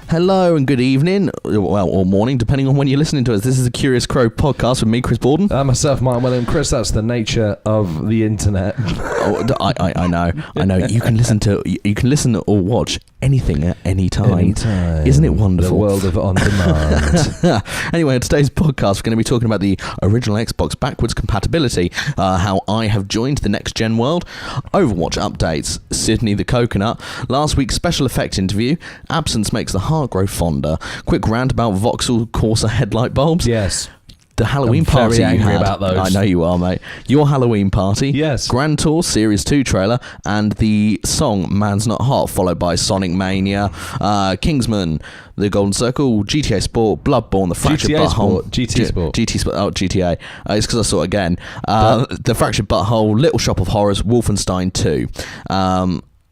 Hello and good evening, well, or morning, depending on when you're listening to us. This is a Curious Crow podcast with me, Chris Borden. Myself, Martin William. Chris, that's the nature of the internet. I know. You can listen or watch anything at any time. Isn't it wonderful? The world of on demand. Anyway, in today's podcast, we're going to be talking about the original Xbox backwards compatibility, how I have joined the next gen world, Overwatch updates, Sydney the coconut, last week's special effect interview, absence makes the heart grow fonder, quick rant about Vauxhall Corsa Headlight Bulbs. Yes. The Halloween I'm party very angry you had. about those. I know you are, mate. Your Halloween party. Yes. Grand Tour Series 2 trailer and the song Man's Not Hot, followed by Sonic Mania, Kingsman, The Golden Circle, GTA Sport, Bloodborne, The Fractured Butthole. GTA. It's because I saw it again. The Fractured Butthole, Little Shop of Horrors, Wolfenstein 2.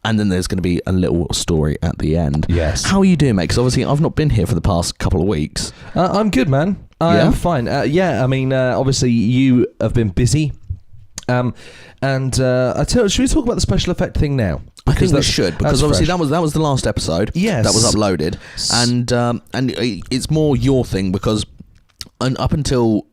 And then there's going to be a little story at the end. Yes. How are you doing, mate? Because obviously I've not been here for the past couple of weeks. I'm good, man. I'm fine. Obviously you have been busy. I tell you, should we talk about the special effect thing now? I think we should, because obviously that was the last episode. Yes. That was uploaded, and it's more your thing because up until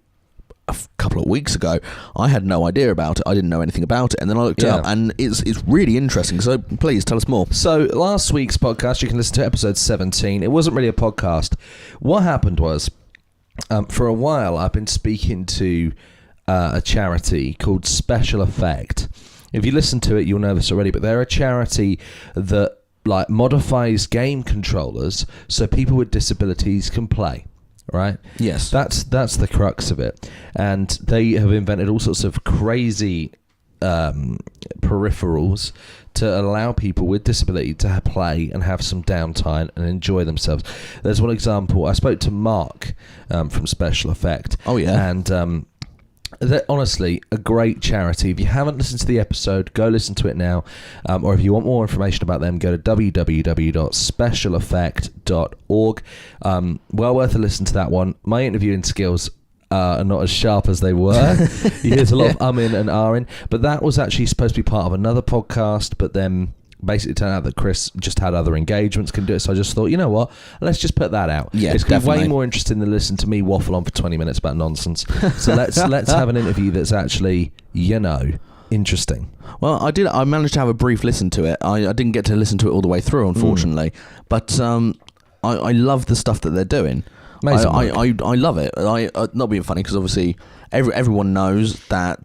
a couple of weeks ago, I had no idea about it. I didn't know anything about it, and then I looked it up, and it's really interesting. So please tell us more. So last week's podcast, you can listen to episode 17. It wasn't really a podcast. What happened was, for a while, I've been speaking to a charity called Special Effect. If you listen to it, you'll know this already, but they're a charity that modifies game controllers so people with disabilities can play. Right? Yes. That's the crux of it. And they have invented all sorts of crazy peripherals to allow people with disability to play and have some downtime and enjoy themselves. There's one example. I spoke to Mark from Special Effect. Oh, yeah. And they're honestly a great charity. If you haven't listened to the episode, go listen to it now. Or if you want more information about them, go to www.specialeffect.org. Well worth a listen to that one. My interviewing skills are not as sharp as they were. You hear a lot of umming and ahhing. But that was actually supposed to be part of another podcast, but then basically turned out that Chris just had other engagements, couldn't do it. So I just thought, you know what, let's just put that out. Yeah, it's definitely way more interesting than listen to me waffle on for 20 minutes about nonsense. So let's have an interview that's actually, interesting. Well, I managed to have a brief listen to it. I didn't get to listen to it all the way through, unfortunately. But I love the stuff that they're doing. Amazing. I love it. Not being funny, because obviously everyone knows that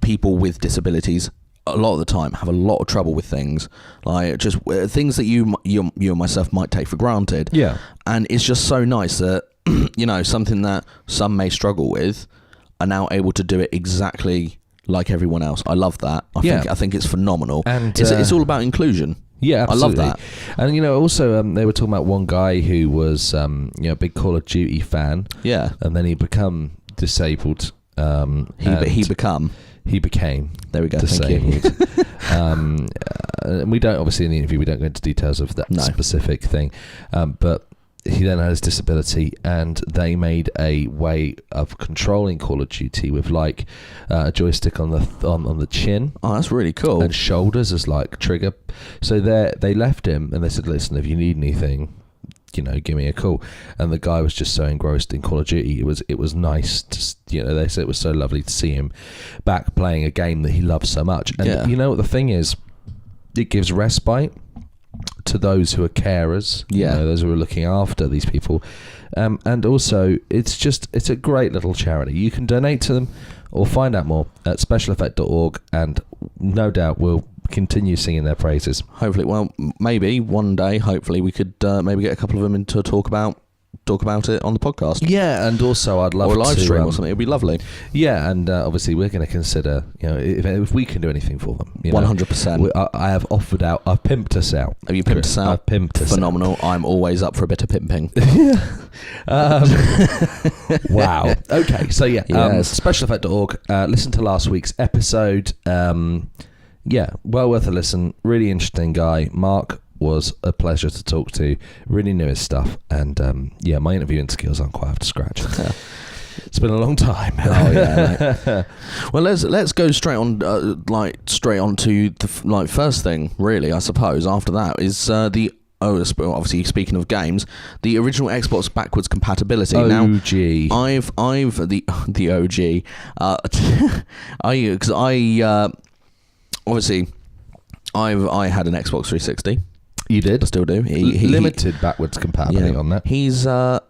people with disabilities a lot of the time have a lot of trouble with things, like just things that you and myself might take for granted. Yeah. And it's just so nice that something that some may struggle with are now able to do it exactly like everyone else. I love that. I think it's phenomenal, and it's all about inclusion. Yeah, absolutely. I love that. And also they were talking about one guy who was a big Call of Duty fan. Yeah. And then he become disabled. He became. There we go. Disabled. Thank you. And we don't, obviously in the interview, we don't go into details of that specific thing. But he then had his disability, and they made a way of controlling Call of Duty with a joystick on the chin. Oh, that's really cool. And shoulders as trigger. So they left him, and they said, "Listen, if you need anything, give me a call." And the guy was just so engrossed in Call of Duty. It was nice to, they said it was so lovely to see him back playing a game that he loves so much. And you know what the thing is, it gives respite to those who are carers, those who are looking after these people, and also it's a great little charity. You can donate to them or find out more at specialeffect.org, and no doubt we'll continue singing their praises. Hopefully, well, maybe one day, hopefully we could maybe get a couple of them in to talk about it on the podcast. Yeah, and also I'd love or a live to stream or something. It'd be lovely. Yeah, and obviously we're going to consider, if we can do anything for them. 100%. I have offered out. I've pimped us out. Have you pimped us out? I've pimped us. Phenomenal. I'm always up for a bit of pimping. Wow. Okay. So yes. Specialeffect.org. Listen to last week's episode. Well worth a listen. Really interesting guy. Mark was a pleasure to talk to. Really knew his stuff, and my interviewing skills aren't quite up to scratch. It's been a long time. Oh yeah. Well, let's go straight on to the first thing. Really, I suppose after that is the obviously speaking of games, the original Xbox backwards compatibility. OG. Now, I've the OG. Obviously I had an Xbox 360. You did? I still do. Limited backwards compatibility on that. He's up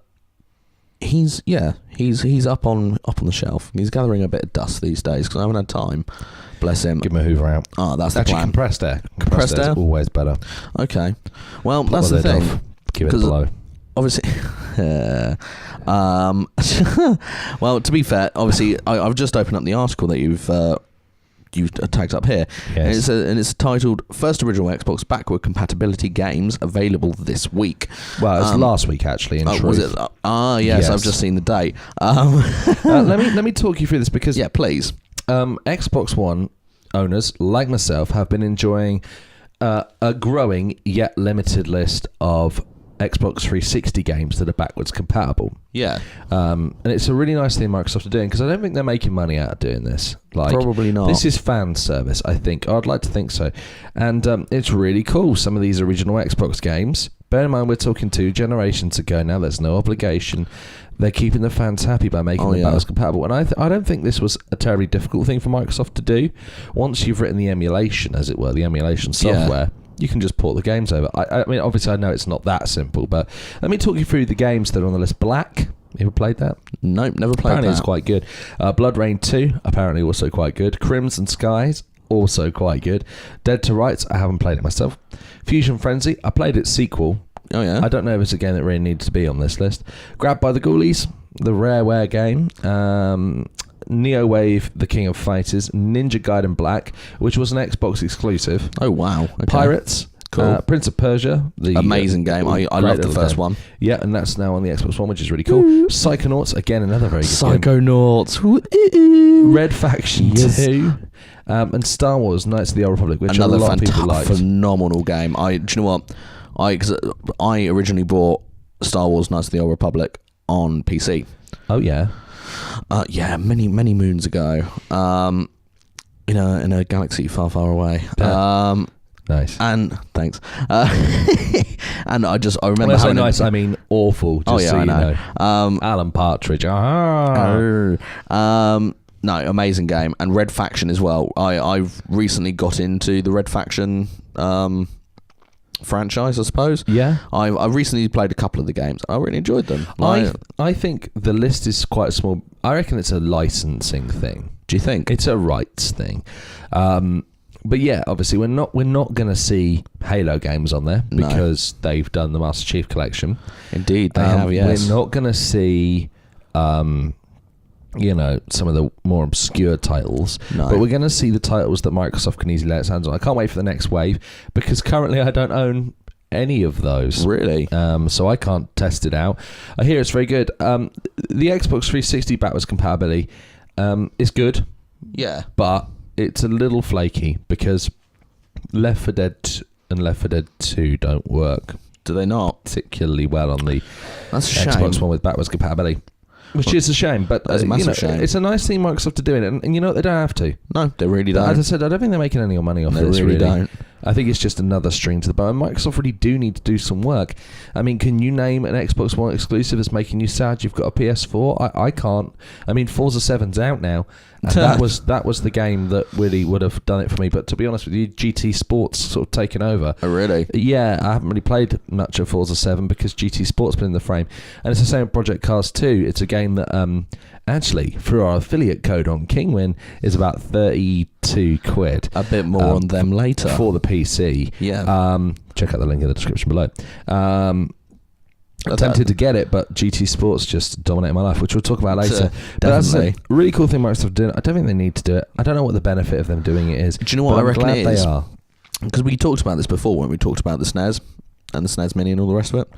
on the shelf. He's gathering a bit of dust these days because I haven't had time. Bless him. Give him a hoover out. Oh, that's the plan. Compressed air. Compressed air? Always better. Okay. Well, that's the thing. Give it a blow. Obviously, well, to be fair, obviously, I've just opened up the article that you've tagged up here, yes. and it's titled "First Original Xbox Backward Compatibility Games Available This Week." Well, it was last week actually. In truth. Was it? Yes, I've just seen the date. Let me talk you through this because please. Xbox One owners like myself have been enjoying a growing yet limited list of Xbox 360 games that are backwards compatible. Yeah. And it's a really nice thing Microsoft are doing because I don't think they're making money out of doing this. Probably not. This is fan service, I think. I'd like to think so. And it's really cool. Some of these original Xbox games, bear in mind we're talking 2 generations ago now, there's no obligation. They're keeping the fans happy by making them backwards compatible. And I don't think this was a terribly difficult thing for Microsoft to do. Once you've written the emulation, as it were, the emulation software, you can just port the games over. I mean, obviously, I know it's not that simple, but let me talk you through the games that are on the list. Black, you ever played that? Nope, never played apparently that. It's quite good. Blood Rain 2, apparently also quite good. Crimson Skies, also quite good. Dead to Rights, I haven't played it myself. Fusion Frenzy, I played its sequel. Oh, yeah? I don't know if it's a game that really needs to be on this list. Grabbed by the Ghoulies, the Rareware game. Neo Wave, The King of Fighters, Ninja Gaiden Black, which was an Xbox exclusive. Oh, wow. Okay. Pirates, cool. Prince of Persia, the amazing game. I loved the first one. Yeah, and that's now on the Xbox One, which is really cool. Psychonauts, again, another very good game. Psychonauts. Red Faction 2, and Star Wars Knights of the Old Republic, which another a lot of people liked. Phenomenal game. Do you know what? Cause I originally bought Star Wars Knights of the Old Republic on PC. Oh, yeah. Many moons ago. In a galaxy far, far away. Nice. And thanks. And I remember. Well, so nice. I mean, awful. Just so I know. You know. Alan Partridge. No, amazing game. And Red Faction as well. I've recently got into the Red Faction franchise, I suppose. Yeah. I recently played a couple of the games. I really enjoyed them. I think the list is quite small. I reckon it's a licensing thing. Do you think? It's a rights thing. But yeah, obviously we're not going to see Halo games on there because they've done the Master Chief Collection. Indeed, they have, yes. We're not going to see some of the more obscure titles, but we're going to see the titles that Microsoft can easily lay its hands on. I can't wait for the next wave because currently I don't own any of those. Really? So I can't test it out. I hear it's very good. The Xbox 360 backwards compatibility is good. Yeah. But it's a little flaky because Left 4 Dead and Left 4 Dead 2 don't work. Do they not? Particularly well on the Xbox One with backwards compatibility. Which is a shame, but that's a massive shame. It's a nice thing Microsoft are doing it, and you know what, they don't have to. No, they really don't. As I said, I don't think they're making any money off this. They really don't. I think it's just another string to the bow. And Microsoft really do need to do some work. I mean, can you name an Xbox One exclusive that's making you sad you've got a PS4? I can't. I mean, Forza 7's out now. And that was the game that really would have done it for me. But to be honest with you, GT Sports sort of taken over. Oh, really? Yeah, I haven't really played much of Forza 7 because GT Sports been in the frame. And it's the same with Project Cars 2. It's a game that actually, through our affiliate code on Kingwin, is about 32 quid. A bit more on them later. For the PC. Yeah. Check out the link in the description below. I'm tempted to get it, but GT Sports just dominated my life, which we'll talk about later. But that's a really cool thing Microsoft doing. I don't think they need to do it. I don't know what the benefit of them doing it is. Do you know what I reckon it is? They are. Because we talked about this before when we talked about the SNES and the SNES Mini and all the rest of it.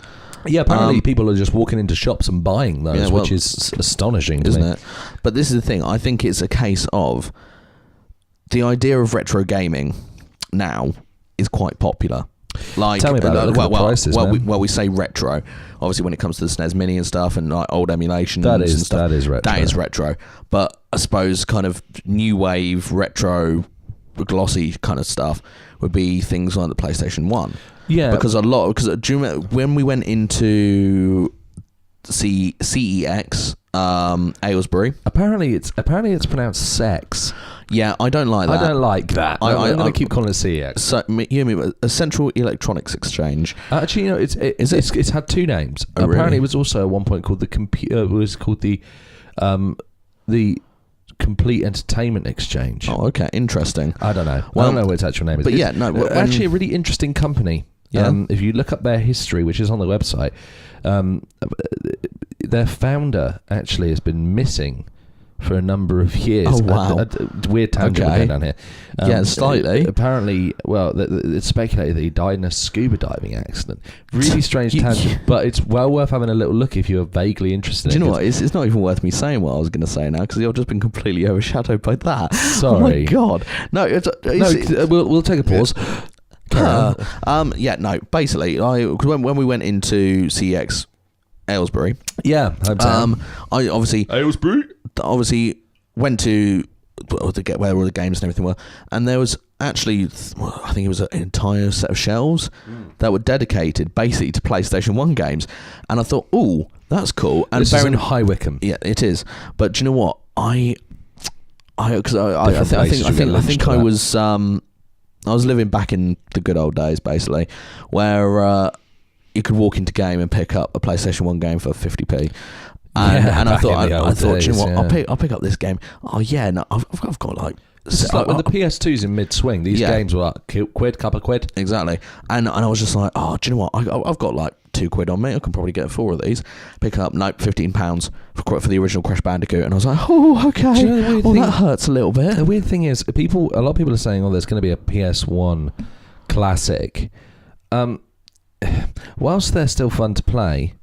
Yeah, apparently people are just walking into shops and buying those, which is astonishing, isn't it? But this is the thing. I think it's a case of the idea of retro gaming now is quite popular. Like, tell me about it. Prices, we say retro. Obviously, when it comes to the SNES Mini and stuff, and like old emulation, that is retro. That is retro. But I suppose kind of new wave retro, glossy kind of stuff would be things like the PlayStation 1. Yeah. Because do you remember when we went into CEX, Aylesbury? Apparently it's pronounced sex. Yeah, I don't like that. I don't like that. I'm going to keep calling it CEX. So, you mean a Central Electronics Exchange? Actually, it's had two names. Oh, Apparently, really? it was also at one point called the Complete Entertainment Exchange. Oh, okay, interesting. I don't know. Well, I don't know what its actual name is. But yeah, no. Actually, a really interesting company. Yeah. If you look up their history, which is on the website, their founder actually has been missing for a number of years. Oh, wow. A weird tangent we're going down here. Yeah, slightly. Apparently, well, it's speculated that he died in a scuba diving accident. Really strange tangent, but it's well worth having a little look if you're vaguely interested. Do you know what? It's not even worth me saying what I was going to say now because you've just been completely overshadowed by that. Sorry. Oh my God. No, we'll take a pause. Basically, when we went into CEX Aylesbury, hometown. I Aylesbury obviously went to get where all the games and everything were, and there was actually, I think it was an entire set of shelves that were dedicated basically to PlayStation 1 games, and I thought, oh, that's cool. And this is in High Wycombe. Yeah, it is. But do you know what? I was living back in the good old days, basically, where you could walk into game and pick up a PlayStation 1 game for 50p. And I thought, do you know what? I'll pick up this game. Oh yeah, no, I've got like. It's like when the PS2's in mid-swing, these games were like couple of quid. Exactly. And I was just like, oh, do you know what? I've got like £2 on me. I can probably get 4 of these. Pick up, £15 for the original Crash Bandicoot. And I was like, oh, okay. Do you know the weird thing? That hurts a little bit. The weird thing is, a lot of people are saying, oh, there's going to be a PS1 classic. Whilst they're still fun to play,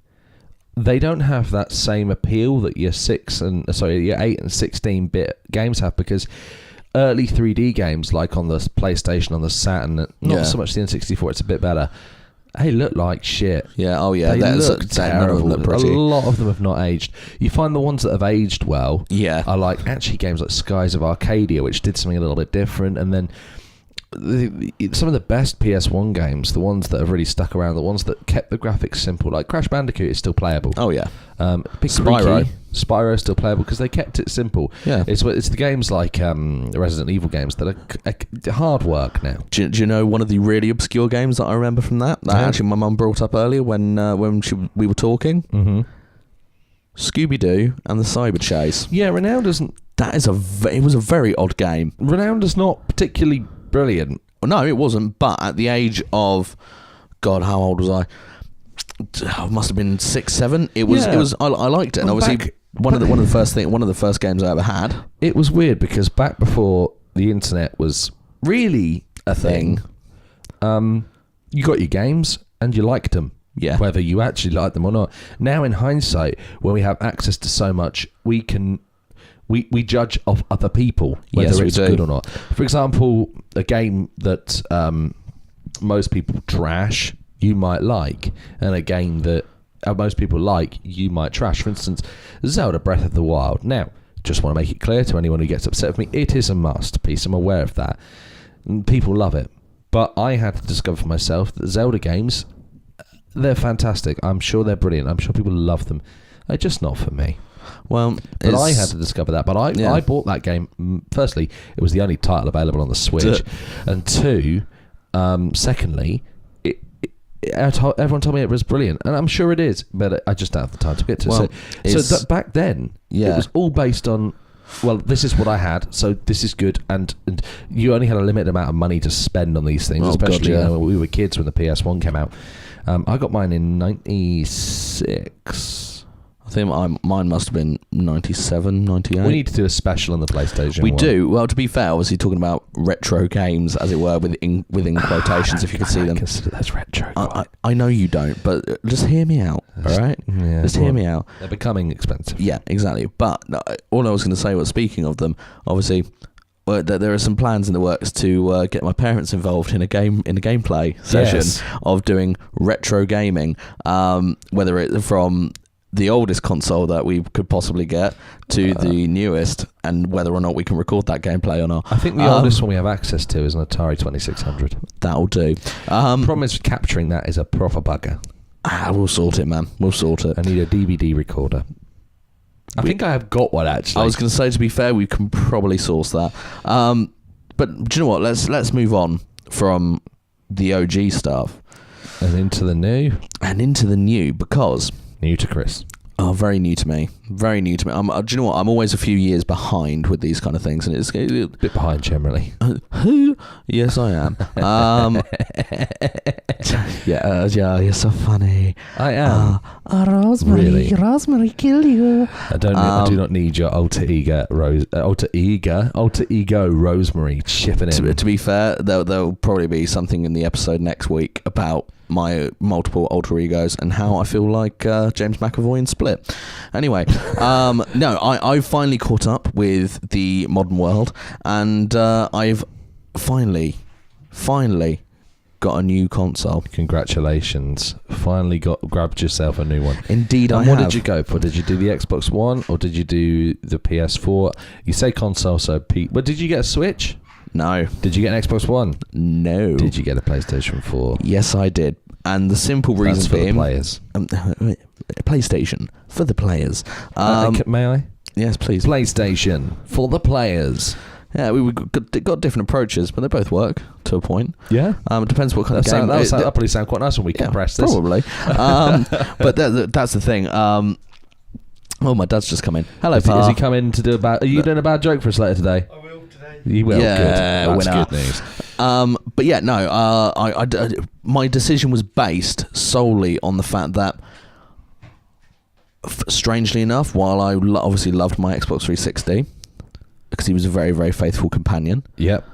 they don't have that same appeal that your 8 and 16-bit games have, because early 3D games like on the PlayStation, on the Saturn, not so much the N64, it's a bit better. They look like shit. Yeah, oh yeah, they look terrible. Look pretty. A lot of them have not aged. You find the ones that have aged well are like actually games like Skies of Arcadia, which did something a little bit different, and then some of the best PS1 games, the ones that have really stuck around, the ones that kept the graphics simple, like Crash Bandicoot is still playable. Oh yeah. Spyro is still playable because they kept it simple. Yeah. It's the games like the Resident Evil games that are hard work now. Do you know one of the really obscure games that I remember from that? Actually my mum brought up earlier when we were talking? Mm-hmm. Scooby-Doo and the Cyber Chase. Yeah, Renowned isn't... It was a very odd game. Renowned is not particularly brilliant. Well, no, it wasn't. But at the age of, God, how old was I? I must have been 6, 7. It was. I liked it, and obviously one of the first games I ever had. It was weird because back before the internet was really a thing, you got your games and you liked them. Yeah. Whether you actually liked them or not. Now, in hindsight, when we have access to so much, we can. We judge of other people whether it's good or not. For example, a game that most people trash, you might like, and a game that most people like, you might trash. For instance, Zelda Breath of the Wild. Now, just want to make it clear to anyone who gets upset with me, it is a masterpiece. I'm aware of that. People love it. But I had to discover for myself that Zelda games, they're fantastic. I'm sure they're brilliant. I'm sure people love them. They're just not for me. Well, but I had to discover that. But I bought that game. Firstly, it was the only title available on the Switch, and two, secondly, everyone told me it was brilliant, and I'm sure it is. But I just don't have the time to get to it. So that back then, it was all based on. Well, this is what I had, so this is good, and you only had a limited amount of money to spend on these things, especially when we were kids when the PS1 came out. I got mine in 96. I think mine must have been 97, 98. We need to do a special on the PlayStation. We do. Well, to be fair, obviously talking about retro games, as it were, within quotations, if you could see them. I consider those retro. I know you don't, but just hear me out, all right? Yeah, just hear me out. They're becoming expensive. Yeah, exactly. But all I was going to say was, speaking of them, obviously, there are some plans in the works to get my parents involved in a gameplay session of doing retro gaming, whether it's from the oldest console that we could possibly get to the newest, and whether or not we can record that gameplay or not. I think the oldest one we have access to is an Atari 2600. That'll do. Problem is capturing that is a proper bugger. We'll sort it, man. We'll sort it. I need a DVD recorder. I think I have got one, actually. I was going to say, to be fair, we can probably source that. But do you know what? Let's move on from the OG stuff. And into the new? And into the new, because... New to Chris. Oh, very new to me. Very new to me. Do you know what? I'm always a few years behind with these kind of things, and it's a bit behind generally. Yes, I am. Yeah, you're so funny. I am. Rosemary, Rosemary, kill you. I do not need your alter ego, Rosemary chipping in. To be fair, there'll probably be something in the episode next week about my multiple alter egos and how I feel like James McAvoy in Split. Anyway, no, I've finally caught up with the modern world, and I've finally got a new console. Congratulations. Finally grabbed yourself a new one. Indeed, and I have. What did you go for? Did you do the Xbox One or did you do the PS4? You say console, so but did you get a Switch? No. Did you get an Xbox One? No. Did you get a PlayStation 4? Yes, I did. And the simple reason for being... the players. PlayStation for the players. May I? Yes, please. PlayStation for the players. Yeah, we got different approaches, but they both work to a point. Yeah. It depends what kind of game. That'll probably sound quite nice when we compress this. Probably. But that's the thing. Oh, my dad's just come in. Hello, Pa. Is he coming to do are you doing a bad joke for us later today? I will today. You will. Yeah, good. That's good news. But yeah, no. My decision was based solely on the fact that, strangely enough, while I obviously loved my Xbox 360 because he was a very, very faithful companion. Yep.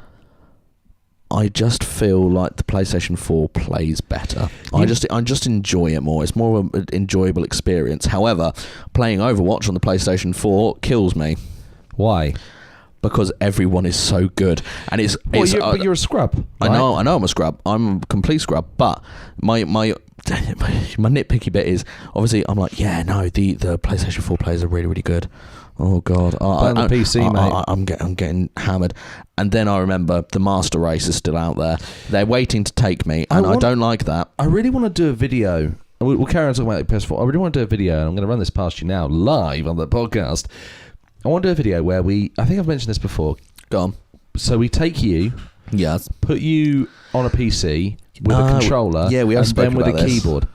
I just feel like the PlayStation 4 plays better. I just enjoy it more. It's more of an enjoyable experience. However, playing Overwatch on the PlayStation 4 kills me. Why? Because everyone is so good, and but you're a scrub. Right? I know I'm a scrub. I'm a complete scrub. But my nitpicky bit is, obviously I'm like, yeah, no, the PlayStation 4 players are really, really good. Oh God, on the PC, mate. I'm getting hammered, and then I remember the Master Race is still out there. They're waiting to take me, and I don't like that. I really want to do a video. We'll carry on talking about the PS4. I really want to do a video, and I'm going to run this past you now, live on the podcast. I want to do a video where I think I've mentioned this before. Go on. So we take you, yes, put you on a PC with a controller, yeah, we have spoken with about a this. keyboard.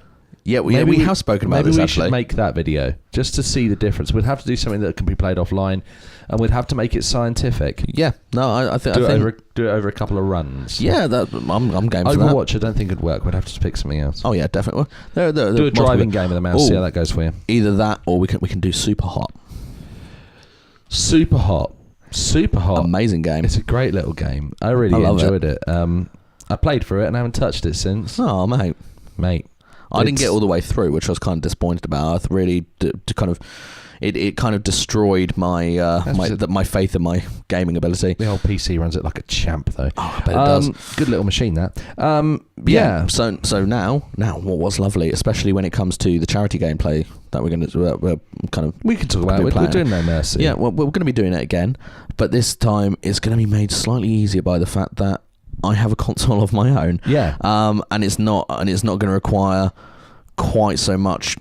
Yeah, we have spoken about this, actually. Maybe we should make that video just to see the difference. We'd have to do something that can be played offline, and we'd have to make it scientific. Yeah, no, I think... Do it over a couple of runs. Yeah, I'm game for that. Overwatch, I don't think it'd work. We'd have to pick something else. Oh, yeah, definitely. Do a driving game with a mouse, see how that goes for you. Either that, or we can do Super Hot. Super Hot. Amazing game. It's a great little game. I really enjoyed it. I played through it and I haven't touched it since. Oh, mate. I didn't get all the way through, which I was kind of disappointed about. I really it kind of destroyed my my faith in my gaming ability. The old PC runs it like a champ, though. Oh, I bet it does. Good little machine, that. Yeah. So now what was lovely, especially when it comes to the charity gameplay that we're going to we can talk about it. We're doing No Mercy. Yeah, well, we're going to be doing it again, but this time it's going to be made slightly easier by the fact that I have a console of my own. Yeah. And it's not going to require quite so much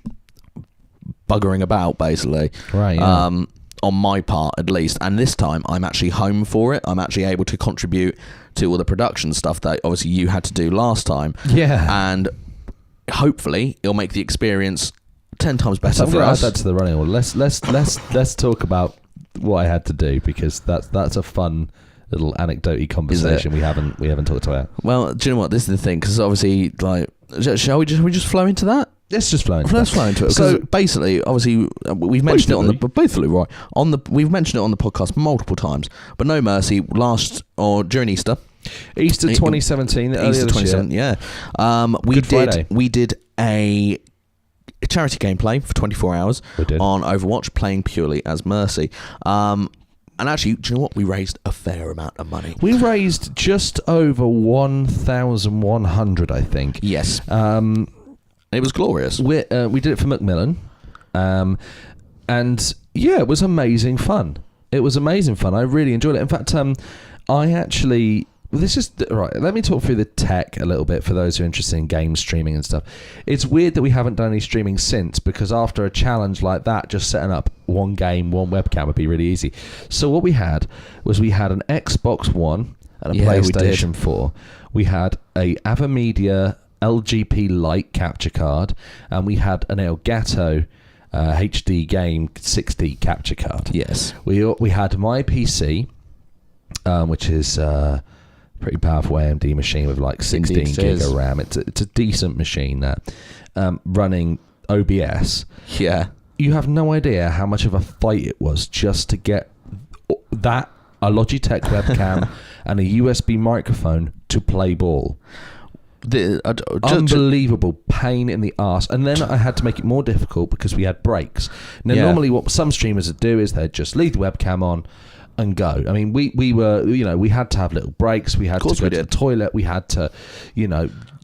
buggering about, basically. Right. Yeah. On my part, at least. And this time, I'm actually home for it. I'm actually able to contribute to all the production stuff that obviously you had to do last time. Yeah. And hopefully, it'll make the experience 10 times better for us. Add that to the running order. Let's talk about what I had to do, because that's a fun little anecdote-y conversation we haven't talked about. Well, do you know what? This is the thing, because obviously, like, shall we just flow into that? Let's just flow into it. So basically, obviously, we've mentioned it on the we've mentioned it on the podcast multiple times. But No Mercy during Easter 2017, Easter 2017. Yeah, we did a charity gameplay for 24 hours on Overwatch, playing purely as Mercy. And actually, do you know what? We raised a fair amount of money. We raised just over 1,100, I think. Yes. It was glorious. We did it for Macmillan. And yeah, it was amazing fun. I really enjoyed it. In fact, I actually... This is right. Let me talk through the tech a little bit for those who are interested in game streaming and stuff. It's weird that we haven't done any streaming since, because after a challenge like that, just setting up one game, one webcam would be really easy. So what we had was an Xbox One and a PlayStation 4. We had a AVerMedia LGP Lite capture card, and we had an Elgato HD Game 60 capture card. Yes. We had my PC, which is... pretty powerful AMD machine with like 16 gig of RAM. It's a decent machine that running OBS. Yeah. You have no idea how much of a fight it was just to get that, a Logitech webcam and a USB microphone to play ball. Unbelievable pain in the arse. And then I had to make it more difficult because we had breaks. Now normally what some streamers would do is they'd just leave the webcam on and go. I mean, we were, we had to have little breaks. We had to go to the toilet. We had to,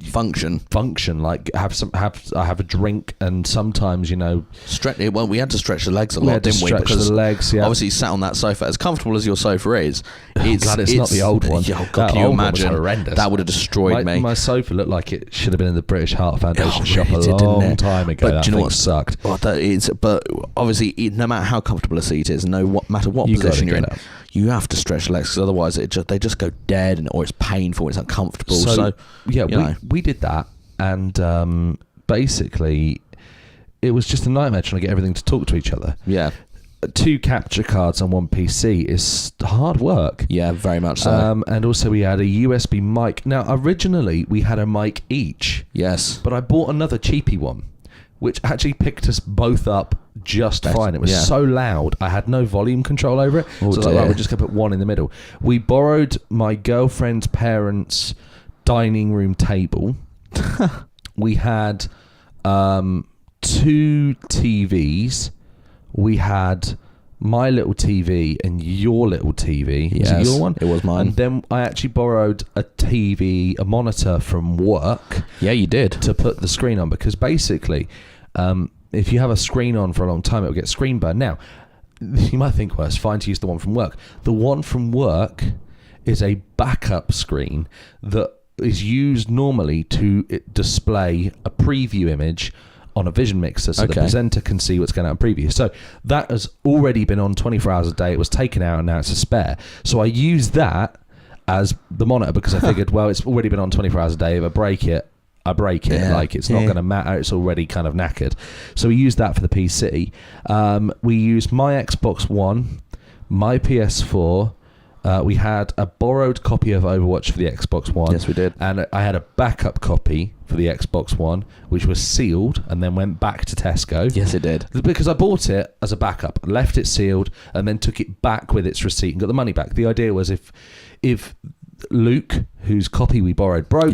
function. Like have a drink, and sometimes stretch. Well, we had to stretch the legs a lot, didn't we? Because the legs. Yeah. Obviously, sat on that sofa. As comfortable as your sofa is, I'm glad it's not the old one. Oh God, can you imagine? Horrendous. That would have destroyed me. My sofa looked like it should have been in the British Heart Foundation shop a long time ago. But do you know what sucked? Well, but obviously, no matter how comfortable a seat is, no matter what position you're in, you have to stretch the legs, because otherwise they just go dead, or it's painful, it's uncomfortable. So we did that, and basically it was just a nightmare trying to get everything to talk to each other. Yeah. 2 capture cards on one PC is hard work. Yeah, very much so. And also we had a USB mic. Now, originally we had a mic each. Yes. But I bought another cheapy one, which actually picked us both up just fine. It was so loud, I had no volume control over it. So we're just going to put one in the middle. We borrowed my girlfriend's parents' dining room table. We had 2 TVs. We had my little TV and your little TV. Yes, was it your one? It was mine. And then I actually borrowed a monitor from work. Yeah, you did. To put the screen on, because basically, if you have a screen on for a long time, it'll get screen burn. Now, you might think, well, it's fine to use the one from work. The one from work is a backup screen that is used normally to display a preview image on a vision mixer, so the presenter can see what's going on in preview. So that has already been on 24 hours a day. It was taken out, and now it's a spare. So I use that as the monitor, because I figured, well, it's already been on 24 hours a day. If I break it, Yeah. Like, it's not going to matter. It's already kind of knackered. So we used that for the PC. We used my Xbox One, my PS4. We had a borrowed copy of Overwatch for the Xbox One. Yes, we did. And I had a backup copy for the Xbox One, which was sealed and then went back to Tesco. Yes, it did. Because I bought it as a backup, left it sealed, and then took it back with its receipt and got the money back. The idea was if Luke, whose copy we borrowed, broke,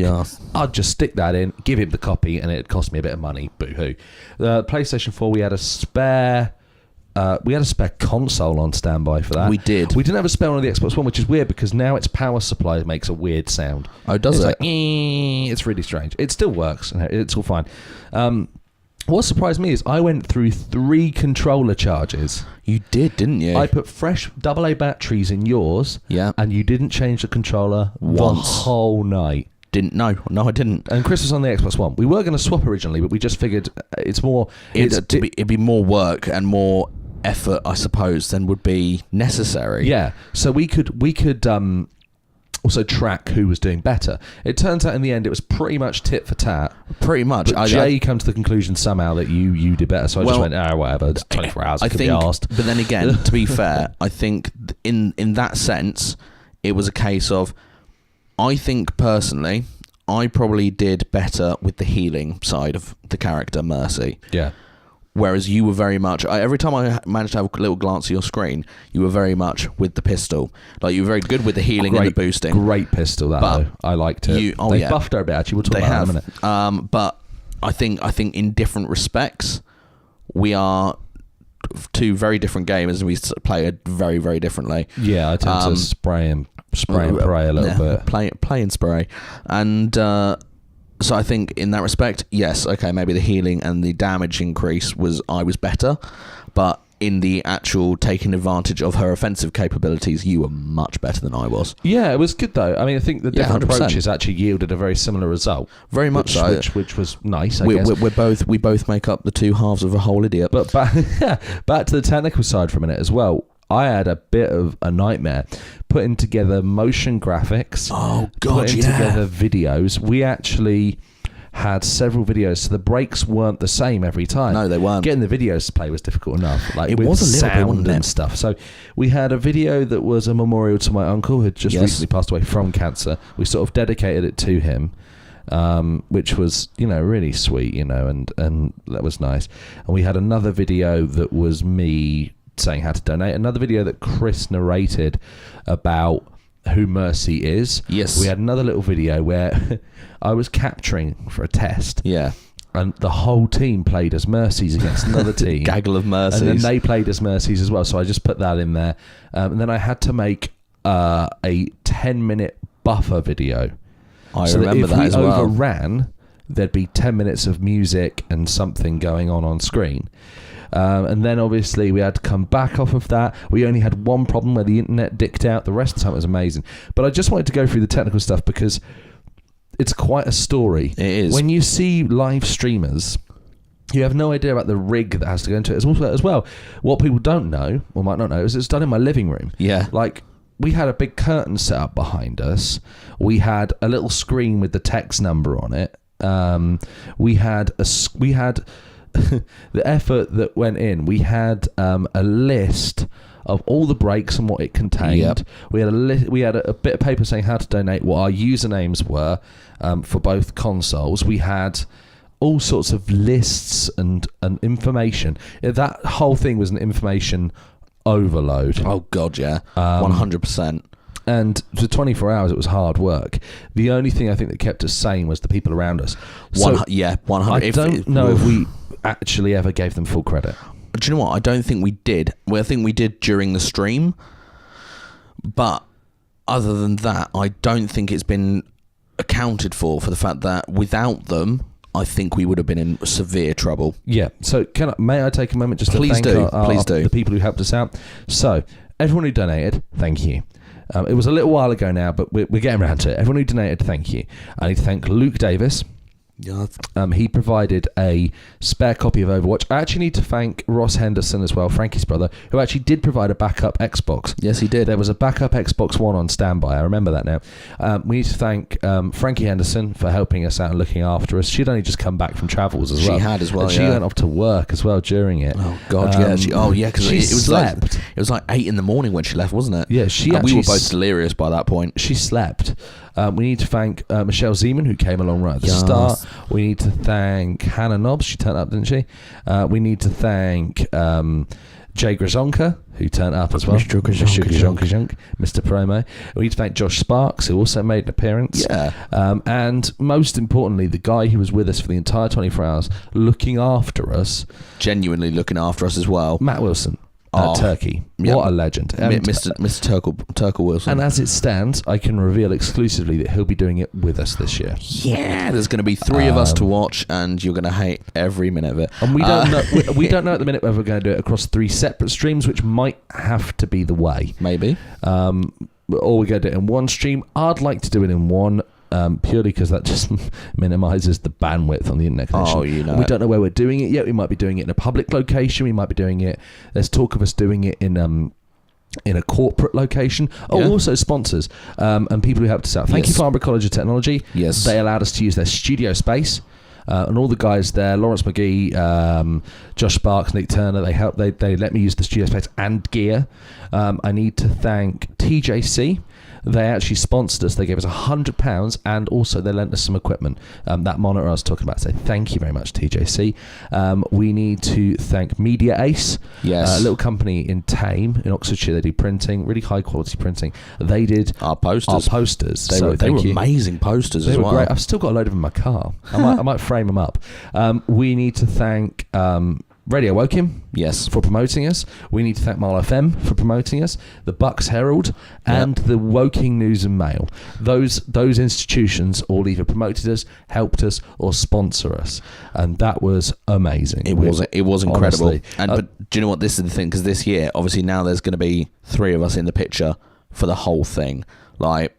I'd just stick that in, give him the copy, and it'd cost me a bit of money. Boo-hoo. The PlayStation 4, we had a spare console on standby for that. We did. We didn't have a spare one on the Xbox One, which is weird because now its power supply makes a weird sound. Oh, does it? Like, it's really strange. It still works, and it's all fine. What surprised me is I went through 3 controller charges. You did, didn't you? I put fresh AA batteries in yours, and you didn't change the controller once. The whole night. No, I didn't. And Chris was on the Xbox One. We were going to swap originally, but we just figured it'd be more work and more effort, I suppose, than would be necessary. Yeah. So we could also track who was doing better. It turns out in the end it was pretty much tit for tat. Pretty much. But Jay came to the conclusion somehow that you did better. So I just went, whatever. It's 24 hours. I could be asked. But then again, to be fair, I think in that sense, it was a case of, I think personally, I probably did better with the healing side of the character, Mercy. Yeah. Whereas you were very much... every time I managed to have a little glance at your screen, you were very much with the pistol. Like, you were very good with the healing and the boosting. Great pistol, though. I liked it. They buffed her a bit, actually. We'll talk about that in a minute. But I think in different respects, we are 2 very different gamers, and we play it very, very differently. Yeah, I tend to spray and pray a little bit. Play and spray. And... So I think in that respect, yes, okay, maybe the healing and the damage increase I was better, but in the actual taking advantage of her offensive capabilities, you were much better than I was. Yeah, it was good though. I mean, I think the different 100%. approaches actually yielded a very similar result. Very much so. Which was nice, I guess. We both make up the two halves of a whole idiot. But back to the technical side for a minute as well. I had a bit of a nightmare putting together motion graphics. Oh, God, putting together videos. We actually had several videos, so the breaks weren't the same every time. No, they weren't. Getting the videos to play was difficult enough. Like, it with was a little sound bit, wasn't it? and stuff. So we had a video that was a memorial to my uncle who had just recently passed away from cancer. We sort of dedicated it to him, which was, really sweet, and that was nice. And we had another video that was me saying how to donate. Another video that Chris narrated about who Mercy is. Yes. We had another little video where I was capturing for a test. Yeah. And the whole team played as Mercies against another team. Gaggle of Mercies. And then they played as Mercies as well. So I just put that in there. And then I had to make a 10-minute buffer video. I remember that as well. If we overran, there'd be 10 minutes of music and something going on screen. And then obviously we had to come back off of that. We only had one problem where the internet dicked out. The rest of the time it was amazing. But I just wanted to go through the technical stuff because it's quite a story. It is. When you see live streamers, you have no idea about the rig that has to go into it. It's also, as well, what people don't know, or might not know, is it's done in my living room. Yeah. Like, we had a big curtain set up behind us. We had a little screen with the text number on it. We had the effort that went in. We had a list of all the breaks and what it contained. Yep. We had a bit of paper saying how to donate, what our usernames were for both consoles. We had all sorts of lists and information. That whole thing was an information overload. Oh, God, yeah. 100%. And for 24 hours, it was hard work. The only thing I think that kept us sane was the people around us. 100. I don't know if we actually ever gave them full credit. Do you know what? I don't think we did. Well, I think we did during the stream. But other than that, I don't think it's been accounted for the fact that without them, I think we would have been in severe trouble. Yeah. So may I take a moment just to thank the people who helped us out? So everyone who donated, thank you. It was a little while ago now, but we're getting around to it. Everyone who donated, thank you. I need to thank Luke Davis. Yeah. He provided a spare copy of Overwatch. I actually need to thank Ross Henderson as well, Frankie's brother, who actually did provide a backup Xbox. Yes, he did. There was a backup Xbox One on standby. I remember that now. We need to thank Frankie Henderson for helping us out and looking after us. She'd only just come back from travels as well. She had as well, and she went off to work as well during it. Oh, God, yeah. Because she slept. It was like 8 in the morning when she left, wasn't it? Yeah, we were both delirious by that point. She slept. We need to thank Michelle Zeman, who came along right at the start. We need to thank Hannah Nobbs. She turned up, didn't she? We need to thank Jay Grzonka, who turned up as well. Mr. Grzonka. Mr. Promo. We need to thank Josh Sparks, who also made an appearance. Yeah. And most importantly, the guy who was with us for the entire 24 hours, looking after us. Genuinely looking after us as well. Matt Wilson. Turkey. Yeah. What a legend. Mr. Turkle Wilson. And as it stands, I can reveal exclusively that he'll be doing it with us this year. Yeah, there's going to be 3 of us to watch, and you're going to hate every minute of it. And we don't know. We don't know at the minute whether we're going to do it across 3 separate streams, which might have to be the way. Maybe. Or we're going to do it in one stream. I'd like to do it in one. Purely because that just minimises the bandwidth on the internet connection. We don't know where we're doing it yet. We might be doing it in a public location. We might be doing it. There's talk of us doing it in a corporate location. Also sponsors and people who helped us out. Thank you, Farnborough College of Technology. Yes, they allowed us to use their studio space. And all the guys there, Lawrence McGee, Josh Sparks, Nick Turner, they let me use the studio space and gear. I need to thank TJC. They actually sponsored us. They gave us £100 and also they lent us some equipment. That monitor I was talking about. So thank you very much, TJC. We need to thank Media Ace, a little company in Tame, in Oxfordshire. They do printing, really high quality printing. They did our posters. They were amazing posters as well. Great. I've still got a load of them in my car. I might frame them up. We need to thank Radio Woking, yes, for promoting us. We need to thank Mile FM for promoting us, the Bucks Herald, and the Woking News and Mail. Those institutions all either promoted us, helped us, or sponsor us, and that was amazing. It was incredible. Honestly. And but do you know what? This is the thing, because this year, obviously, now there's going to be 3 of us in the picture for the whole thing. Like,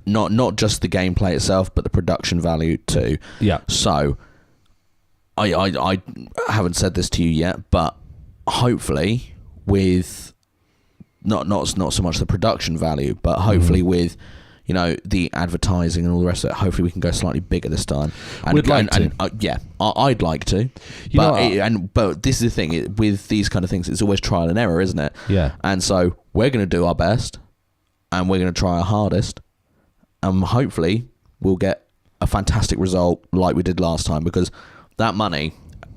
not just the gameplay itself, but the production value too. Yeah. So, I haven't said this to you yet, but hopefully with not so much the production value, but hopefully with, you know, the advertising and all the rest of it, hopefully we can go slightly bigger this time. And, We'd like to. I'd like to. But this is the thing, with these kind of things, it's always trial and error, isn't it? Yeah. And so we're going to do our best, and we're going to try our hardest, and hopefully we'll get a fantastic result like we did last time, because that money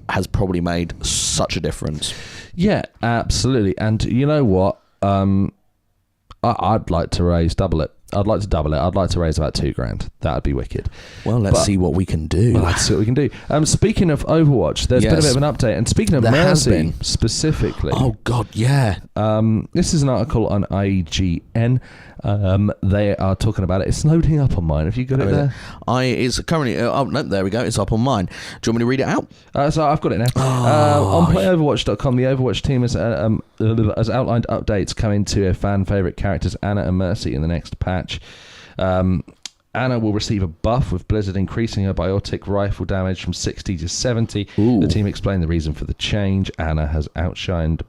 has probably made such a difference. Yeah, absolutely. And you know what? I'd like to double it. I'd like to double it. I'd like to raise about $2,000. That'd be wicked. Well, let's see what we can do. Let's see what we can do. Speaking of Overwatch, there's been a bit of an update. And speaking of Mercy specifically. Oh, God, yeah. This is an article on IGN. They are talking about it. It's loading up on mine. Have you got it there? It's currently... no, there we go. It's up on mine. Do you want me to read it out? So I've got it now. On playoverwatch.com, the Overwatch team has outlined updates coming to fan favourite characters Anna and Mercy in the next patch. Anna will receive a buff, with Blizzard increasing her biotic rifle damage from 60 to 70. Ooh. The team explained the reason for the change. Anna has been outshined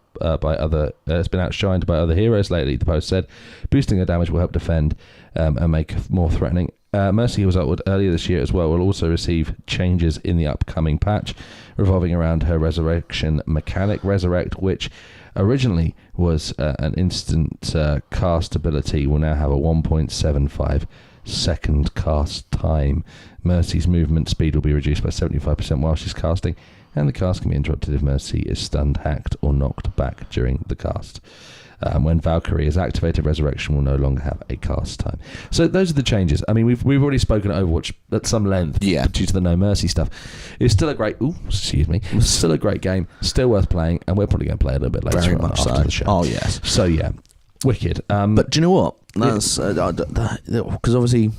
by other heroes lately, the post said. Boosting her damage will help defend and make her more threatening. Mercy, who was upward earlier this year as well, will also receive changes in the upcoming patch, revolving around her resurrection mechanic, Resurrect, which originally was an instant cast ability, will now have a 1.75 second cast time. Mercy's movement speed will be reduced by 75% while she's casting, and the cast can be interrupted if Mercy is stunned, hacked, or knocked back during the cast. When Valkyrie is activated, Resurrection will no longer have a cast time. So those are the changes. I mean, we've already spoken at Overwatch at some length, due to the No Mercy stuff. It's still a great... still a great game, still worth playing, and we're probably going to play a little bit later Very much after the show. Oh, yes. So, yeah. Wicked. But do you know what? That's because obviously in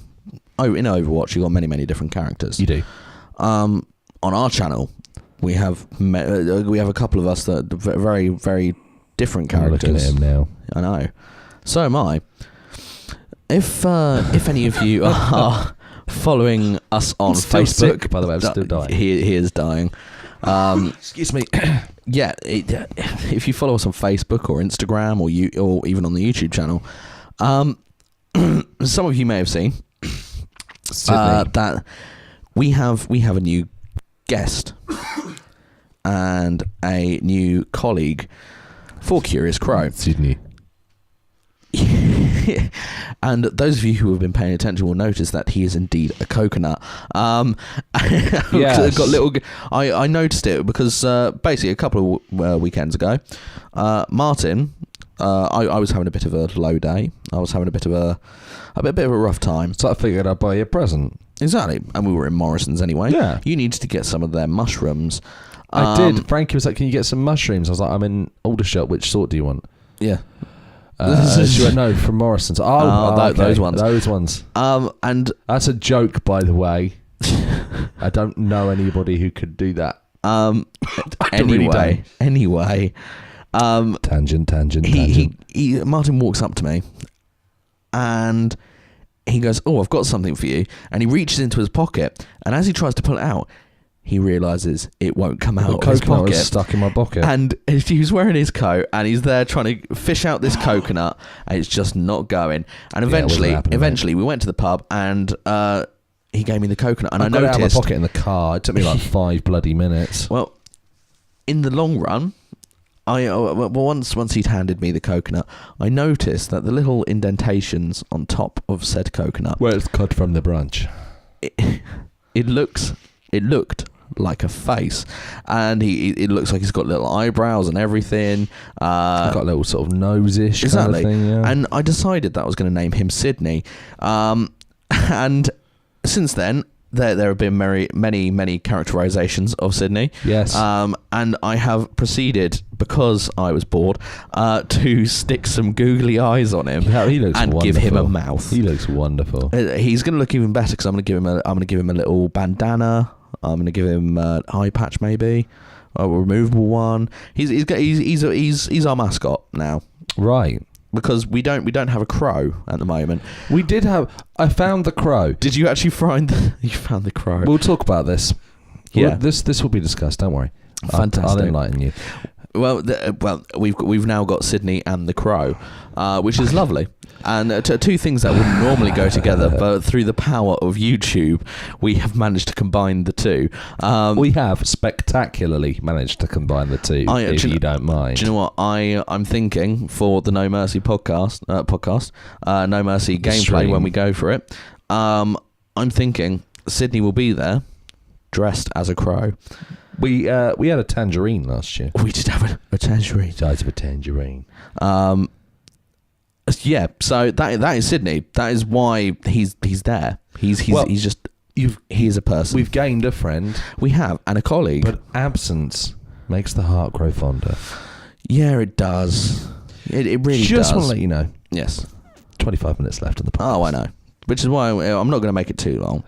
Overwatch you've got many different characters. You do. On our channel we have a couple of us that are very, very different characters. I'm looking at him now. I know. So am I. If any of you are following us on Facebook, sick, by the way, I'm still dying. He is dying. Excuse me. Yeah, if you follow us on Facebook or Instagram or even on the YouTube channel, some of you may have seen that we have a new guest and a new colleague for Curious Crow. Sydney. And those of you who have been paying attention will notice that he is indeed a coconut. Yes. I noticed it because basically a couple of weekends ago, Martin, I was having a bit of a low day. I was having a bit of a rough time. So I figured I'd buy you a present. Exactly, and we were in Morrison's anyway. Yeah, you needed to get some of their mushrooms. I did. Frankie was like, "Can you get some mushrooms?" I was like, "I'm in Aldershot. Which sort do you want?" Yeah. She went, "No, from Morrison's." Okay. Those ones. Those ones. And that's a joke, by the way. I don't know anybody who could do that. Anyway. Tangent. Martin walks up to me, and he goes, "Oh, I've got something for you." And he reaches into his pocket, and as he tries to pull it out, he realises it won't come out of his pocket. Was stuck in my pocket. And he was wearing his coat, and he's there trying to fish out this coconut, and it's just not going. And eventually we went to the pub, and he gave me the coconut, and I noticed... got it out of my pocket in the car. It took me like 5 bloody minutes. Well, in the long run, once he'd handed me the coconut, I noticed that the little indentations on top of said coconut... Where it's cut from the branch. It looked like a face, and it looks like he's got little eyebrows and everything. He's got a little sort of nose-ish exactly. kind of thing, yeah. And I decided that I was going to name him Sydney. And since then, there have been many characterizations of Sydney. Yes. And I have proceeded, because I was bored, to stick some googly eyes on him. Yeah, he looks and wonderful. give him a mouth. He looks wonderful. He's going to look even better because I'm going to give him a little bandana. I'm going to give him an eye patch, maybe a removable one. He's our mascot now, right? Because we don't have a crow at the moment. We did have. I found the crow. Did you actually find? You found the crow. We'll talk about this. Yeah, this will be discussed. Don't worry. Fantastic. I'll enlighten you. Well, we've now got Sydney and the crow, which is lovely. And two things that wouldn't normally go together, but through the power of YouTube, we have managed to combine the two. We have spectacularly managed to combine the two, if you don't mind. Do you know what? I'm thinking for the No Mercy podcast, No Mercy gameplay Stream. when we go for it, I'm thinking Sydney will be there, dressed as a crow. We had a tangerine last year. We did have a tangerine. Size of a tangerine. Yeah, so that is Sydney. That is why he's there. He's just he's a person. We've gained a friend. We have, and a colleague. But absence makes the heart grow fonder. Yeah, it does. It really does. Just want to let you know. Yes. 25 minutes left in the podcast. Oh, I know. Which is why I'm not going to make it too long.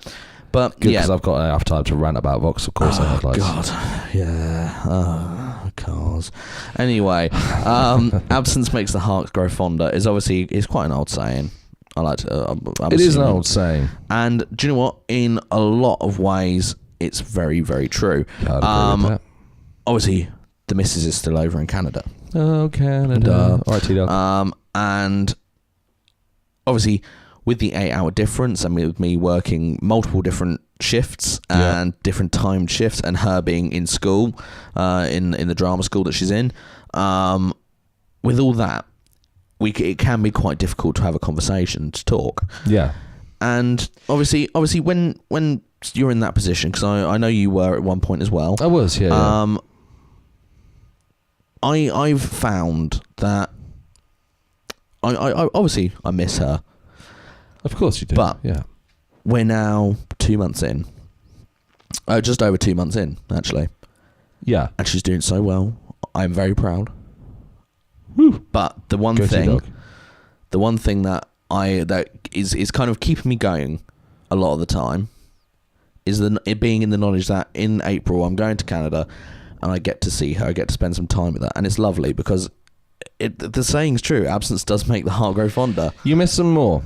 But good, yeah, because I've got enough time to rant about Vauxhall Corsa Headlights. God, yeah, cars. Anyway, absence makes the heart grow fonder is quite an old saying. I like to. It is an old saying, and do you know what? In a lot of ways, it's very, very true. I'd agree with that. Obviously, the missus is still over in Canada. Oh, Canada. All right, T-Dog. And obviously, with the 8-hour difference, and with me working multiple different shifts and different timed shifts, and her being in school, in the drama school that she's in, with all that, it can be quite difficult to have a conversation, to talk. Yeah. And obviously, when you're in that position, because I know you were at one point as well. I was, yeah. I've found that I obviously I miss her. Of course you do. But yeah, we're now 2 months in. Just over 2 months in, actually. Yeah. And she's doing so well. I'm very proud. Woo. But the one thing that is kind of keeping me going a lot of the time is it being in the knowledge that in April I'm going to Canada and I get to see her, I get to spend some time with her, and it's lovely because the saying's true. Absence does make the heart grow fonder. You miss them more.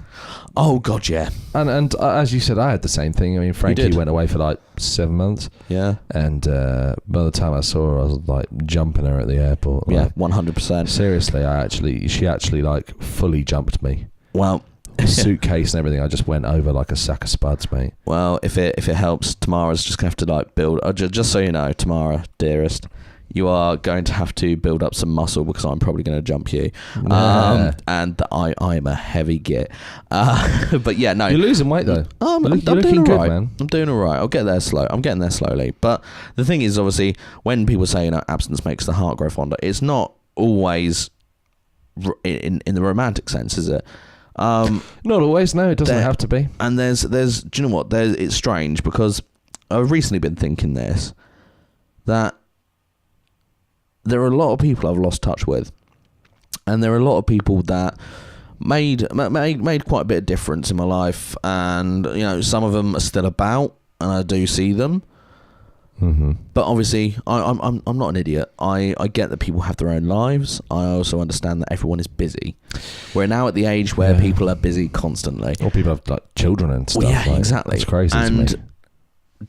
Oh God, yeah. And as you said, I had the same thing. I mean, Frankie went away for like 7 months. Yeah. And by the time I saw her, I was like jumping her at the airport. Yeah, like, 100%. Seriously, she actually like fully jumped me. Well, suitcase and everything. I just went over like a sack of spuds, mate. Well, if it helps, Tamara's just gonna have to like build. Just so you know, Tamara, dearest, you are going to have to build up some muscle because I'm probably going to jump you. And I am a heavy git. But yeah, no. You're losing weight though. I'm you're doing looking all good, right. man. I'm doing all right. I'll get there slow. I'm getting there slowly. But the thing is, obviously, when people say, absence makes the heart grow fonder, it's not always in the romantic sense, is it? Not always. No, it doesn't have to be. And there's do you know what? It's strange because I've recently been thinking this, that there are a lot of people I've lost touch with, and there are a lot of people that made quite a bit of difference in my life, and some of them are still about, and I do see them. Mm-hmm. But obviously, I'm not an idiot. I get that people have their own lives. I also understand that everyone is busy. We're now at the age where people are busy constantly. Or people have like children and stuff. Well, yeah, like, exactly. It's crazy. And to me.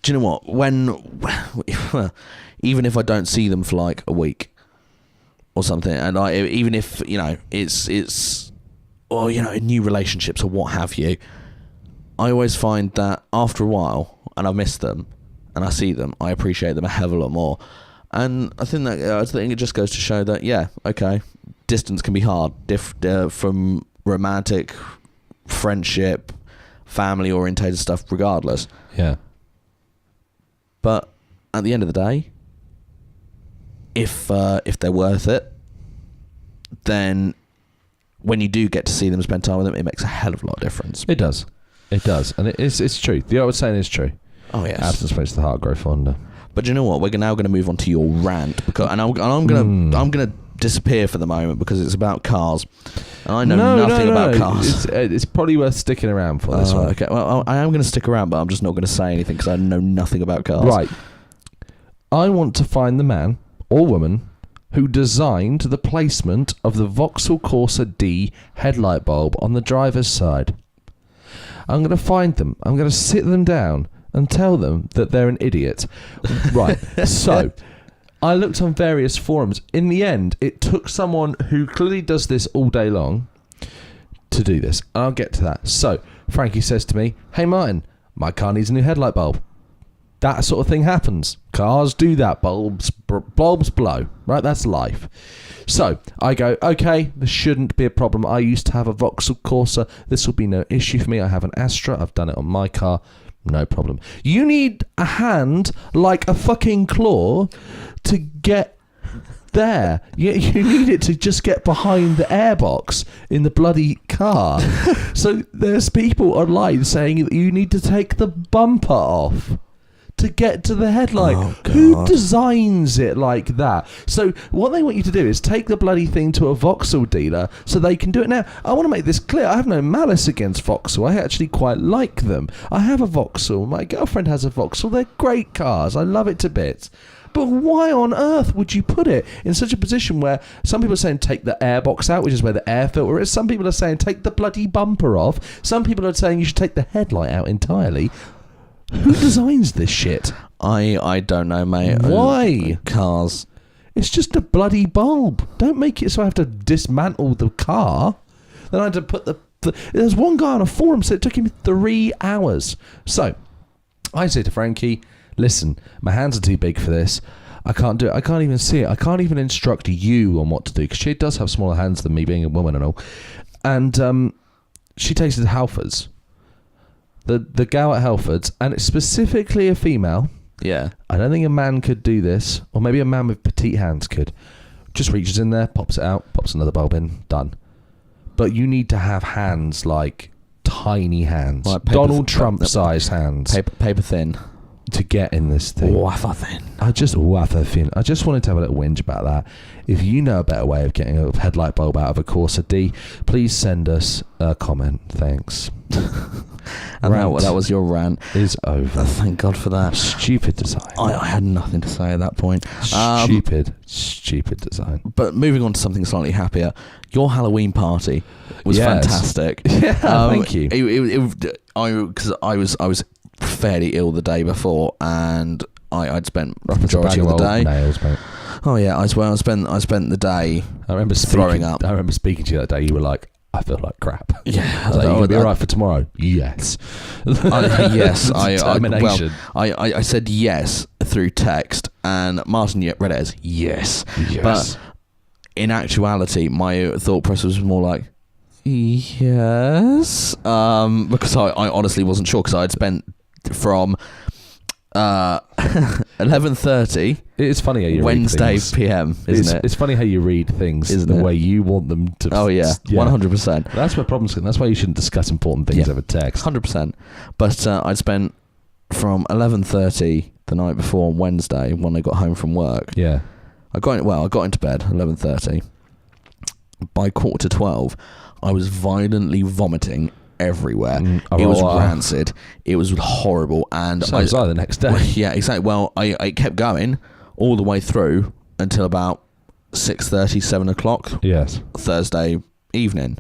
do you know what? Even if I don't see them for like a week or something, and even if it's new relationships or what have you, I always find that after a while, and I miss them, and I see them, I appreciate them a hell of a lot more. And I think it just goes to show that distance can be hard, from romantic, friendship, family orientated stuff, regardless. Yeah. But at the end of the day, if they're worth it, then when you do get to see them, spend time with them, it makes a hell of a lot of difference. It does, and it's true. The old saying is true. Oh yes. Absence makes the heart grow fonder. But you know what? We're now going to move on to your rant because, I'm going to disappear for the moment because it's about cars, and I know nothing about cars. It's probably worth sticking around for this one. Okay. Well, I am going to stick around, but I'm just not going to say anything because I know nothing about cars. Right. I want to find the man or woman who designed the placement of the Vauxhall Corsa D headlight bulb on the driver's side. I'm going to find them. I'm going to sit them down and tell them that they're an idiot. Right. So, I looked on various forums. In the end, it took someone who clearly does this all day long to do this. I'll get to that. So, Frankie says to me, "Hey Martin, my car needs a new headlight bulb." That sort of thing happens. Cars do that. Bulbs blow. Right? That's life. So, I go, okay, this shouldn't be a problem. I used to have a Vauxhall Corsa. This will be no issue for me. I have an Astra. I've done it on my car. No problem. You need a hand like a fucking claw to get there. You need it to just get behind the airbox in the bloody car. So there's people online saying that you need to take the bumper off to get to the headlight. Oh, who designs it like that? So what they want you to do is take the bloody thing to a Vauxhall dealer so they can do it. Now, I want to make this clear. I have no malice against Vauxhall. I actually quite like them. I have a Vauxhall. My girlfriend has a Vauxhall. They're great cars. I love it to bits. But why on earth would you put it in such a position where some people are saying take the airbox out, which is where the air filter is. Some people are saying take the bloody bumper off. Some people are saying you should take the headlight out entirely. Who designs this shit? I don't know, mate. Why? Cars. It's just a bloody bulb. Don't make it so I have to dismantle the car. Then I had to put there's one guy on a forum said it took him 3 hours. So, I say to Frankie, listen, my hands are too big for this. I can't do it. I can't even see it. I can't even instruct you on what to do because she does have smaller hands than me, being a woman and all. And she takes it to Halfords. The gal at Halfords, and it's specifically a female. Yeah. I don't think a man could do this, or maybe a man with petite hands could. Just reaches in there, pops it out, pops another bulb in, done. But you need to have hands like tiny hands, like Donald Trump-sized hands, paper thin, to get in this thing. Wafer thin. I just wanted to have a little whinge about that. If you know a better way of getting a headlight bulb out of a Corsa D, please send us a comment. Thanks. And that was your rant. Is over. Thank God for that. Stupid design. I had nothing to say at that point. Stupid design. But moving on to something slightly happier, your Halloween party was fantastic. Yeah, thank you. Because I was fairly ill the day before, and I'd spent the majority of the day. Nails, mate. Oh yeah, I spent the day. I remember throwing up. I remember speaking to you that day. You were like, "I feel like crap." Yeah, you gonna be alright for tomorrow? Yes. Yes. Determination. I said yes through text, and Martin read it as yes. But in actuality, my thought process was more like yes, because I honestly wasn't sure because I'd spent from 11:30. It's funny how you Wednesday read things. PM, isn't it? It's funny how you read things the way you want them to. Oh yeah, 100%. That's where problems come. That's why you shouldn't discuss important things over text. 100%. But I'd spent from 11:30 the night before on Wednesday when I got home from work. Yeah, I got into bed 11:30. By 11:45, I was violently vomiting everywhere. It was rancid. It was horrible, and so was I the next day. Yeah, exactly. Well, I kept going all the way through until about 6:30, 7 o'clock. Yes, Thursday evening.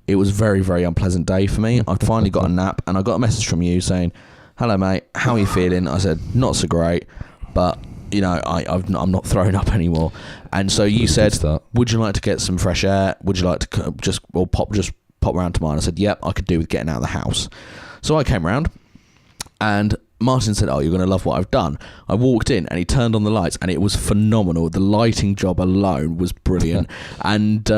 It was a very, very unpleasant day for me. I finally got a nap, and I got a message from you saying, "Hello, mate. How are you feeling?" I said, "Not so great, but you know, I'm not throwing up anymore." And so you said, "Would you like to get some fresh air? Would you like to pop round to mine?" I said, "Yep, I could do with getting out of the house." So I came round, and Martin said, "Oh, you're going to love what I've done." I walked in, and he turned on the lights, and it was phenomenal. The lighting job alone was brilliant. And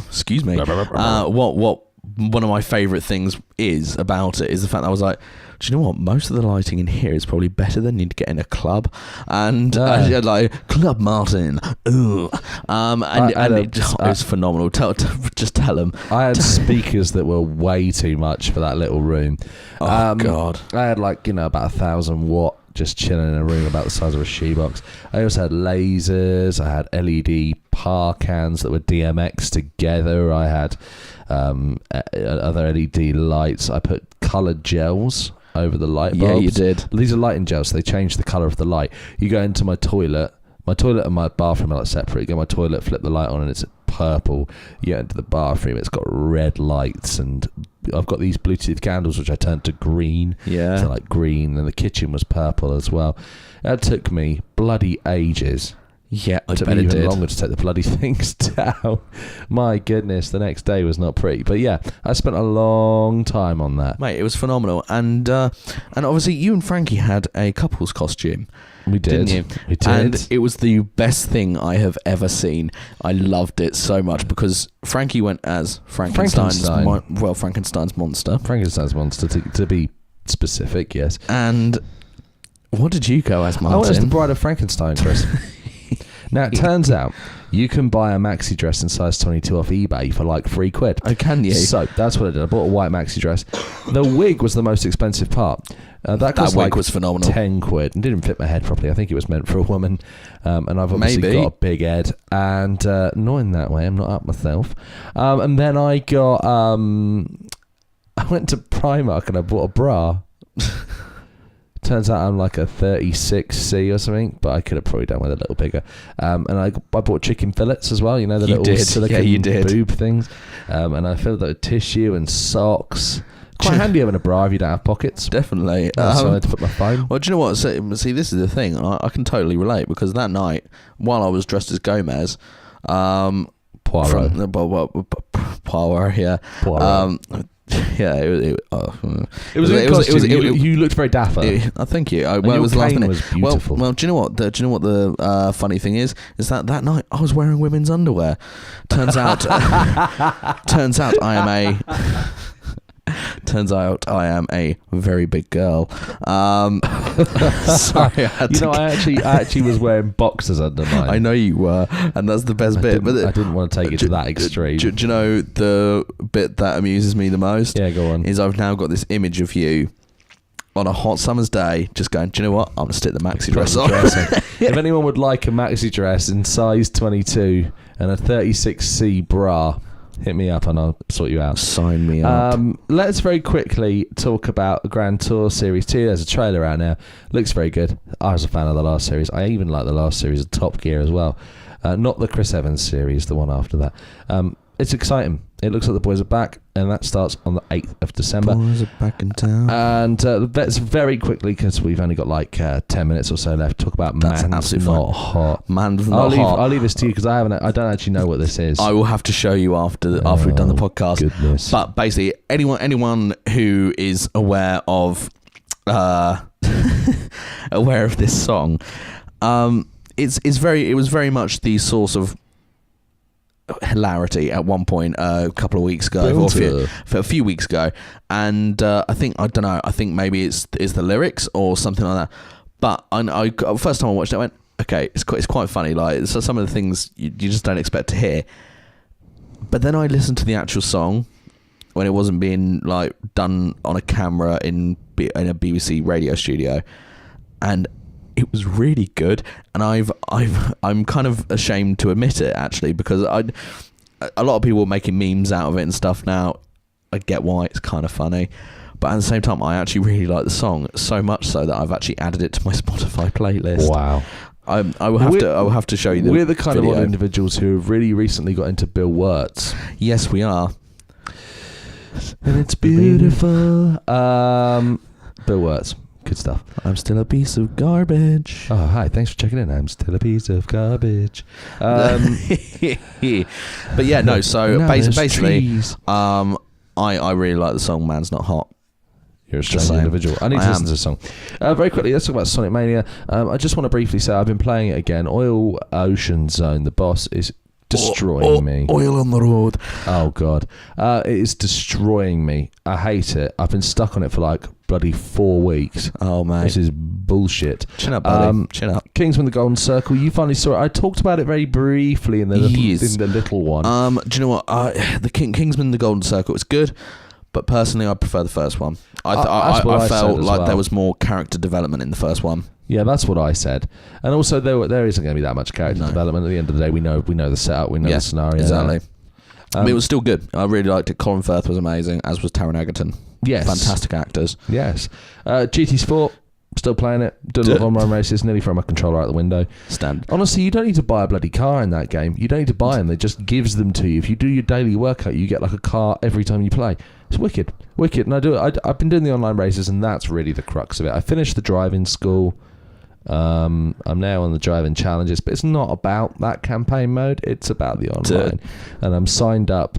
excuse me, what one of my favourite things is about it is the fact that I was like, do you know what? Most of the lighting in here is probably better than you'd get in a club. And like, Club Martin. Ooh. It was phenomenal. Just tell him. I had speakers that were way too much for that little room. Oh God! I had about 1,000 watt just chilling in a room about the size of a shoebox. I also had lasers. I had LED par cans that were DMX together. I had other LED lights. I put coloured gels over the light bulbs. Yeah, you did. These are lighting gels, so they change the colour of the light. You go into my toilet. My toilet and my bathroom are separate. You go in my toilet, flip the light on, and it's purple. You get into the bathroom, it's got red lights, and I've got these Bluetooth candles which I turned to green. Yeah. So green, and the kitchen was purple as well. That took me bloody ages. Yeah, I it took bet me it even did. longer to take the bloody things down. My goodness, the next day was not pretty. But yeah, I spent a long time on that. Mate, it was phenomenal. And obviously you and Frankie had a couple's costume. We did. Didn't you? We did. And it was the best thing I have ever seen. I loved it so much because Frankie went as Frankenstein's monster. Frankenstein's monster, to be specific, yes. And what did you go as, Martin? I was the Bride of Frankenstein, Chris. Now, it turns out you can buy a maxi dress in size 22 off eBay for £3. Oh, can you? So, that's what I did. I bought a white maxi dress. The wig was the most expensive part. That wig was phenomenal. £10. It didn't fit my head properly. I think it was meant for a woman. And I've obviously got a big head. And not in that way. I'm not up myself. And then I got... I went to Primark and I bought a bra. Turns out I'm a 36C or something, but I could have probably done with a little bigger. And I bought chicken fillets as well, the little silicone boob things. And I filled that with tissue and socks. Quite handy having a bra if you don't have pockets. Definitely. So I had to put my phone. Well, do you know what? See, this is the thing. I can totally relate because that night, while I was dressed as Gomez, Poirot. Poirot, yeah. Poirot. Yeah, it was a good costume. You looked very dapper. Thank you. It was beautiful. Well, do you know what? The funny thing is that night I was wearing women's underwear. Turns out I am a very big girl. Sorry, I actually was wearing boxers under mine. I know you were, and that's the best bit. But I didn't want to take it to that extreme. Do you know the bit that amuses me the most? Yeah, go on. Is I've now got this image of you on a hot summer's day, just going, do you know what? I'm going to stick the maxi dress on. If anyone would like a maxi dress in size 22 and a 36C bra, hit me up and I'll sort you out. Sign me up. Let's very quickly talk about Grand Tour Series 2. There's a trailer out now. Looks very good. I was a fan of the last series. I even like the last series of Top Gear as well. Not the Chris Evans series, the one after that. It's exciting. It looks like the boys are back, and that starts on the 8th of December. Boys are back in town. And let's very quickly, because we've only got 10 minutes or so left, talk about Man's Not Hot. Man's Not Hot. I'll leave this to you because I don't actually know what this is. I will have to show you after we've done the podcast. Goodness. But basically, anyone who is aware of this song, it was very much the source of hilarity at one point a couple of weeks ago, or a few weeks ago, and I think maybe it's the lyrics or something like that. But I first time I watched it, I went, okay, it's quite funny. So some of the things you just don't expect to hear. But then I listened to the actual song when it wasn't being done on a camera in a BBC radio studio, and it was really good, and I'm kind of ashamed to admit it actually, because a lot of people are making memes out of it and stuff now. I get why, it's kind of funny, but at the same time I actually really like the song so much so that I've actually added it to my Spotify playlist. Wow. I will have to show you the We're the kind video. of individuals who have really recently got into Bill Wirtz. Yes, we are. And it's beautiful. Bill Wirtz. Good stuff. I'm still a piece of garbage. Oh, hi. Thanks for checking in. I'm still a piece of garbage. But yeah, no. So basically, I really like the song "Man's Not Hot." You're a strange individual. I need to listen to the song. Very quickly, let's talk about Sonic Mania. I just want to briefly say I've been playing it again. Oil Ocean Zone, the boss, is destroying me. Oil on the road. Oh, God. It is destroying me. I hate it. I've been stuck on it for bloody 4 weeks. Oh, mate. This is bullshit. Chin up, buddy. Chin up. Kingsman: The Golden Circle. You finally saw it. I talked about it very briefly in the little one. Do you know what? The Kingsman: The Golden Circle is good, but personally, I prefer the first one. I felt like there was more character development in the first one. Yeah, that's what I said. And also, there isn't going to be that much character development. At the end of the day, we know the setup, we know the scenario. Exactly. It was still good. I really liked it. Colin Firth was amazing, as was Taron Egerton. Yes. Fantastic actors. Yes. GT Sport, still playing it. Doing a lot of online races. Nearly throw my controller out the window. Standard. Honestly, you don't need to buy a bloody car in that game. You don't need to buy them. They just gives them to you. If you do your daily workout, you get like a car every time you play. It's wicked. Wicked. And I've been doing the online races, and that's really the crux of it. I finished the driving school. I'm now on the driving challenges, but it's not about that campaign mode. It's about the online, and I'm signed up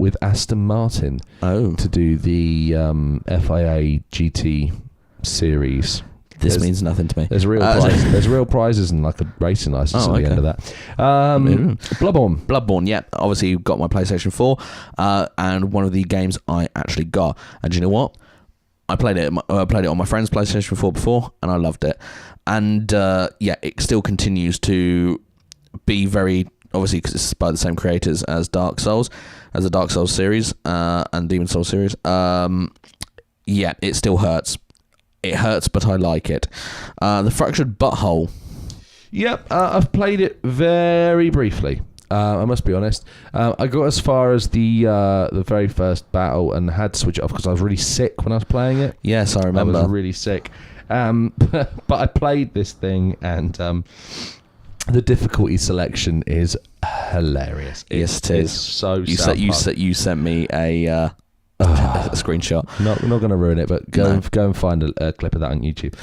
with Aston Martin to do the FIA GT series. This means nothing to me. There's real prizes. There's real prizes and like a racing license at the end of that. Bloodborne. Yeah, obviously got my PlayStation 4, and one of the games I actually got. And do you know what? I played it on my friend's PlayStation 4 before, and I loved it. And it still continues to be very, obviously because it's by the same creators as Dark Souls, as the Dark Souls series and Demon Souls series. It still hurts. It hurts, but I like it. The Fractured Butthole. Yep, I've played it very briefly. I must be honest. I got as far as the very first battle and had to switch it off because I was really sick when I was playing it. Yes, I remember. I was really sick. But I played this thing, and the difficulty selection is hilarious. Yes, it is. It's so you sent me a screenshot. Not going to ruin it, but go and find a clip of that on YouTube.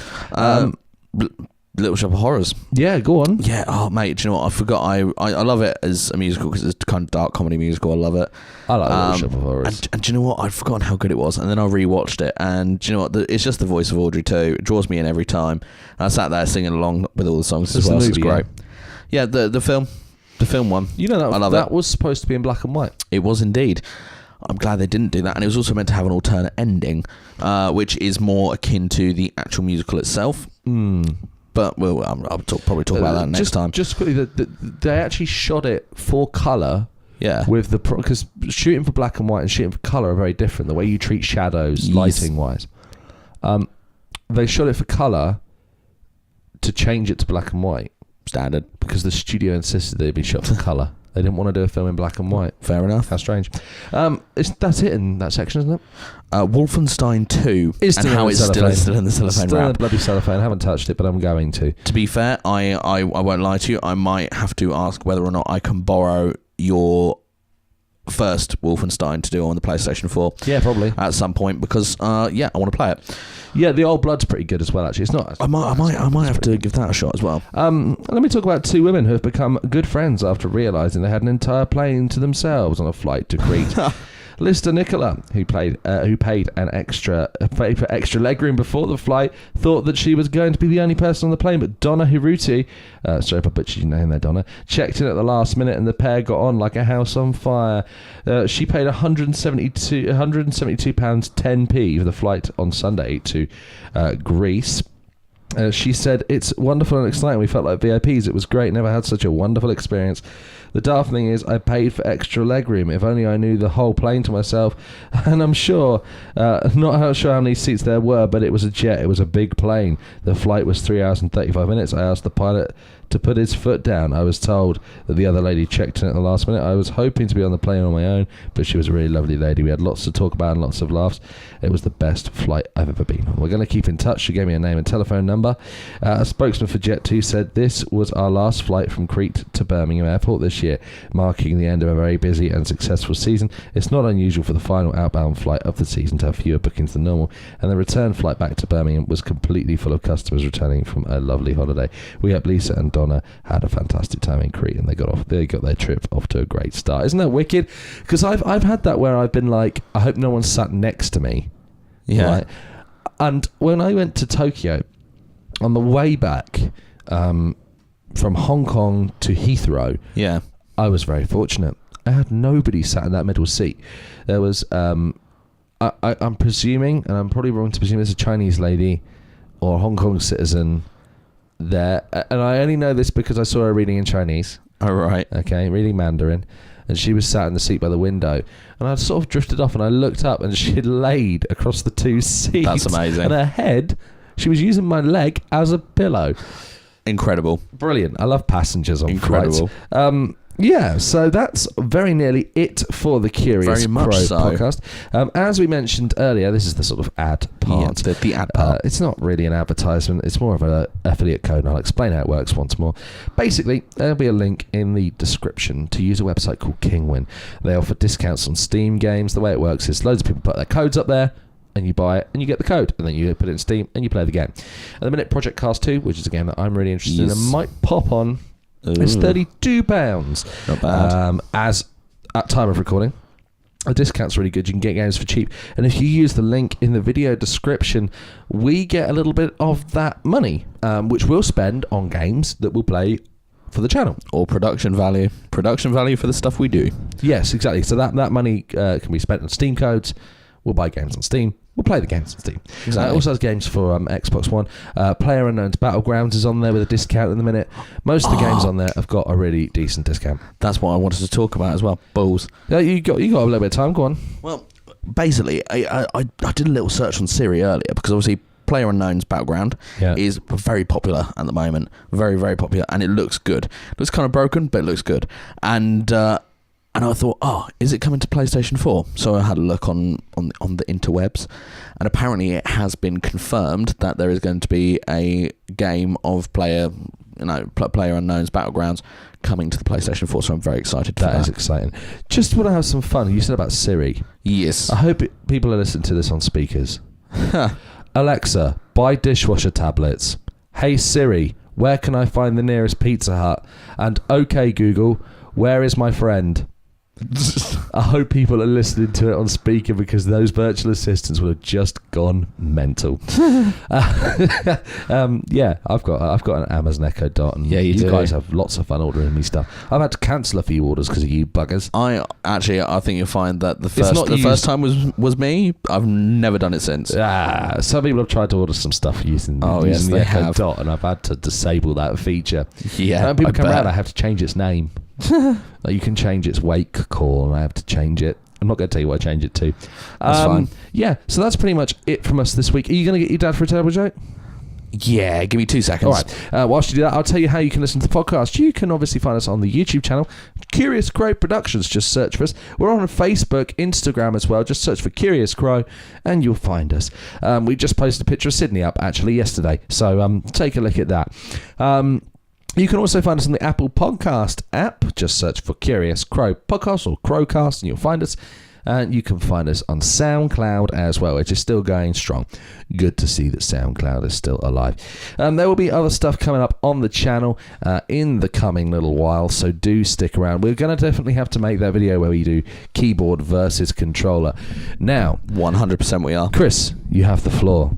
Little Shop of Horrors. Yeah, go on. Yeah, oh mate, do you know what? I forgot. I love it as a musical because it's kind of dark comedy musical. I love it. I like Little Shop of Horrors. And do you know what? I'd forgotten how good it was, and then I rewatched it, and do you know what? It's just the voice of Audrey too. It draws me in every time. And I sat there singing along with all the songs as well. So it's great. Yeah, the film one. You know that I love that was supposed to be in black and white. It was indeed. I'm glad they didn't do that, and it was also meant to have an alternate ending, which is more akin to the actual musical itself. But I'll probably talk about that next time. Just quickly, they actually shot it for colour. Yeah. With because shooting for black and white and shooting for colour are very different. The way you treat shadows, lighting wise. They shot it for colour to change it to black and white. Standard. Because the studio insisted they'd be shot for colour. They didn't want to do a film in black and white. Fair enough. How strange. That's it in that section, isn't it? Wolfenstein 2 is and how it's still in the cellophane still wrap. In the bloody cellophane. I haven't touched it, but I'm going to. To be fair, I won't lie to you. I might have to ask whether or not I can borrow your first Wolfenstein to do on the PlayStation 4. Yeah, probably. At some point, because I want to play it. Yeah, the Old Blood's pretty good as well. Actually, it's not. I might have to give that a shot as well. Let me talk about two women who have become good friends after realising they had an entire plane to themselves on a flight to Crete. Lister Nicola, who paid for extra legroom before the flight, thought that she was going to be the only person on the plane, but Donna Hiruti, sorry if I butchered your name there, Donna, checked in at the last minute and the pair got on like a house on fire. She paid £172 10p for the flight on Sunday to Greece. She said, "It's wonderful and exciting. We felt like VIPs. It was great. Never had such a wonderful experience. The daft thing is I paid for extra legroom. If only I knew the whole plane to myself. And I'm sure, not sure how many seats there were, but it was a jet. It was a big plane. The flight was 3 hours and 35 minutes. I asked the pilot to put his foot down. I was told that the other lady checked in at the last minute. I was hoping to be on the plane on my own, but she was a really lovely lady. We had lots to talk about and lots of laughs. It was the best flight I've ever been on. We're going to keep in touch." She gave me a name and telephone number. A spokesman for Jet2 said, "This was our last flight from Crete to Birmingham Airport this year, marking the end of a very busy and successful season. It's not unusual for the final outbound flight of the season to have fewer bookings than normal, and the return flight back to Birmingham was completely full of customers returning from a lovely holiday. We hope Lisa and Donna had a fantastic time in Crete, and they got their trip off to a great start." Isn't that wicked? Because I've had that where I've been like, I hope no one sat next to me. Yeah. Right? And when I went to Tokyo, on the way back from Hong Kong to Heathrow, yeah, I was very fortunate. I had nobody sat in that middle seat. There was I'm presuming, and I'm probably wrong to presume, there's a Chinese lady or a Hong Kong citizen there, and I only know this because I saw her reading in Chinese. Oh, right. Okay, reading Mandarin, and she was sat in the seat by the window, and I'd sort of drifted off, and I looked up, and she'd laid across the two seats. That's amazing. And her head, she was using my leg as a pillow. Incredible. Brilliant. I love passengers on Incredible. flights. Yeah, so that's very nearly it for the Curious Very much Crow so. podcast. As we mentioned earlier, this is the sort of ad part. Yeah, the ad part. It's not really an advertisement. It's more of an affiliate code, and I'll explain how it works once more. Basically, there'll be a link in the description to use a website called Kingwin. They offer discounts on Steam games. The way it works is loads of people put their codes up there, and you buy it, and you get the code, and then you put it in Steam, and you play the game. At the minute, Project Cast 2, which is a game that I'm really interested in and might pop on, it's £32. Not bad. As at time of recording, a discount's really good. You can get games for cheap, and if you use the link in the video description, we get a little bit of that money, which we'll spend on games that we'll play for the channel. Or production value for the stuff we do. Yes, exactly. So that money can be spent on Steam codes. We'll buy games on Steam. We'll play the games on Steam. Exactly. It also has games for Xbox One. PlayerUnknown's Battlegrounds is on there with a discount in the minute. Most of the games on there have got a really decent discount. That's what I wanted to talk about as well. Balls. Yeah, you got a little bit of time. Go on. Well, basically, I did a little search on Siri earlier because obviously PlayerUnknown's Battleground is very popular at the moment. Very, very popular, and it looks good. It looks kind of broken, but it looks good. And I thought, is it coming to PlayStation 4? So I had a look on the interwebs, and apparently it has been confirmed that there is going to be a game of PlayerUnknown's Battlegrounds coming to the PlayStation 4. So I'm very excited for that. That is exciting. Just want to have some fun. You said about Siri. Yes. I hope people are listening to this on speakers. Alexa, buy dishwasher tablets. Hey Siri, where can I find the nearest Pizza Hut? And okay Google, where is my friend? I hope people are listening to it on speaker because those virtual assistants would have just gone mental. Yeah, I've got an Amazon Echo Dot, and you guys have lots of fun ordering me stuff. I've had to cancel a few orders because of you buggers. I think you'll find that the first time was me. I've never done it since. Some people have tried to order some stuff using the Echo Dot, and I've had to disable that feature. Yeah, and people come around, I have to change its name. Like you can change its wake call, and I have to change it. I'm not going to tell you what I change it to. That's fine. Yeah, so that's pretty much it from us this week. Are you going to get your dad for a terrible joke? Yeah, give me 2 seconds. All right. Whilst you do that, I'll tell you how you can listen to the podcast. You can obviously find us on the YouTube channel, Curious Crow Productions. Just search for us. We're on Facebook, Instagram as well. Just search for Curious Crow, and you'll find us. We just posted a picture of Sydney up actually yesterday, so take a look at that. You can also find us on the Apple Podcast app. Just search for Curious Crow Podcast or CrowCast and you'll find us. And you can find us on SoundCloud as well, which is still going strong. Good to see that SoundCloud is still alive. There will be other stuff coming up on the channel in the coming little while, so do stick around. We're going to definitely have to make that video where we do keyboard versus controller. Now, 100% we are. Chris, you have the floor.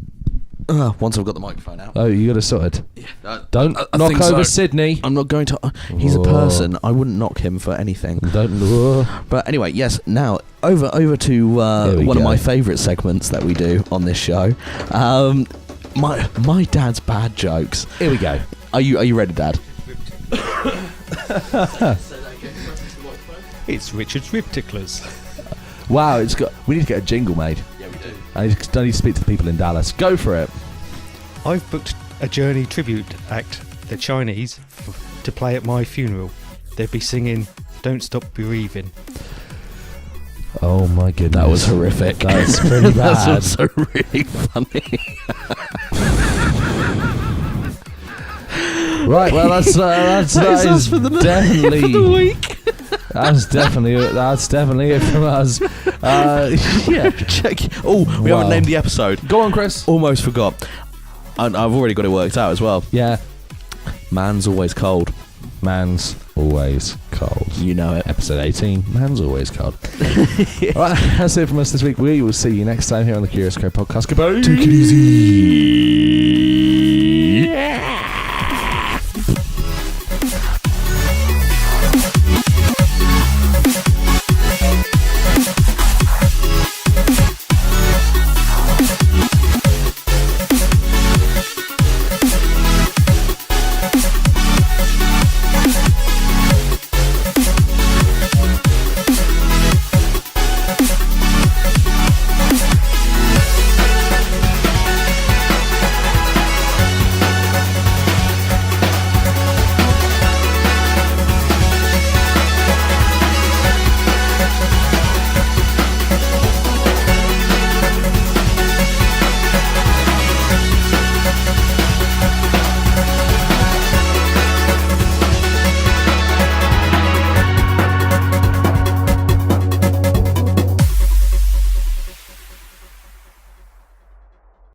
Once I've got the microphone out. Oh, you got it sorted. Yeah, don't knock over Sydney. I'm not going to. He's a person. I wouldn't knock him for anything. Don't. But anyway, yes. Now over to one of my favourite segments that we do on this show. My dad's bad jokes. Here we go. Are you ready, Dad? It's Richard's Rib Ticklers. Wow, we need to get a jingle made. Yeah, we do. I need to speak to the people in Dallas. Go for it. I've booked a Journey tribute act, the Chinese, to play at my funeral. They'll be singing Don't Stop Bereaving. Oh my goodness. That was horrific. That's pretty bad. That was also really funny. Right, well that's us for the definitely for the week. That's definitely it from us. Yeah, check. Oh, we haven't named the episode. Go on, Chris. Almost forgot. I've already got it worked out as well. Yeah. Man's always cold. Man's always cold. You know it. Episode 18. Man's always cold. All right, that's it from us this week. We will see you next time here on the Curious Crow Podcast. Goodbye. Take it easy.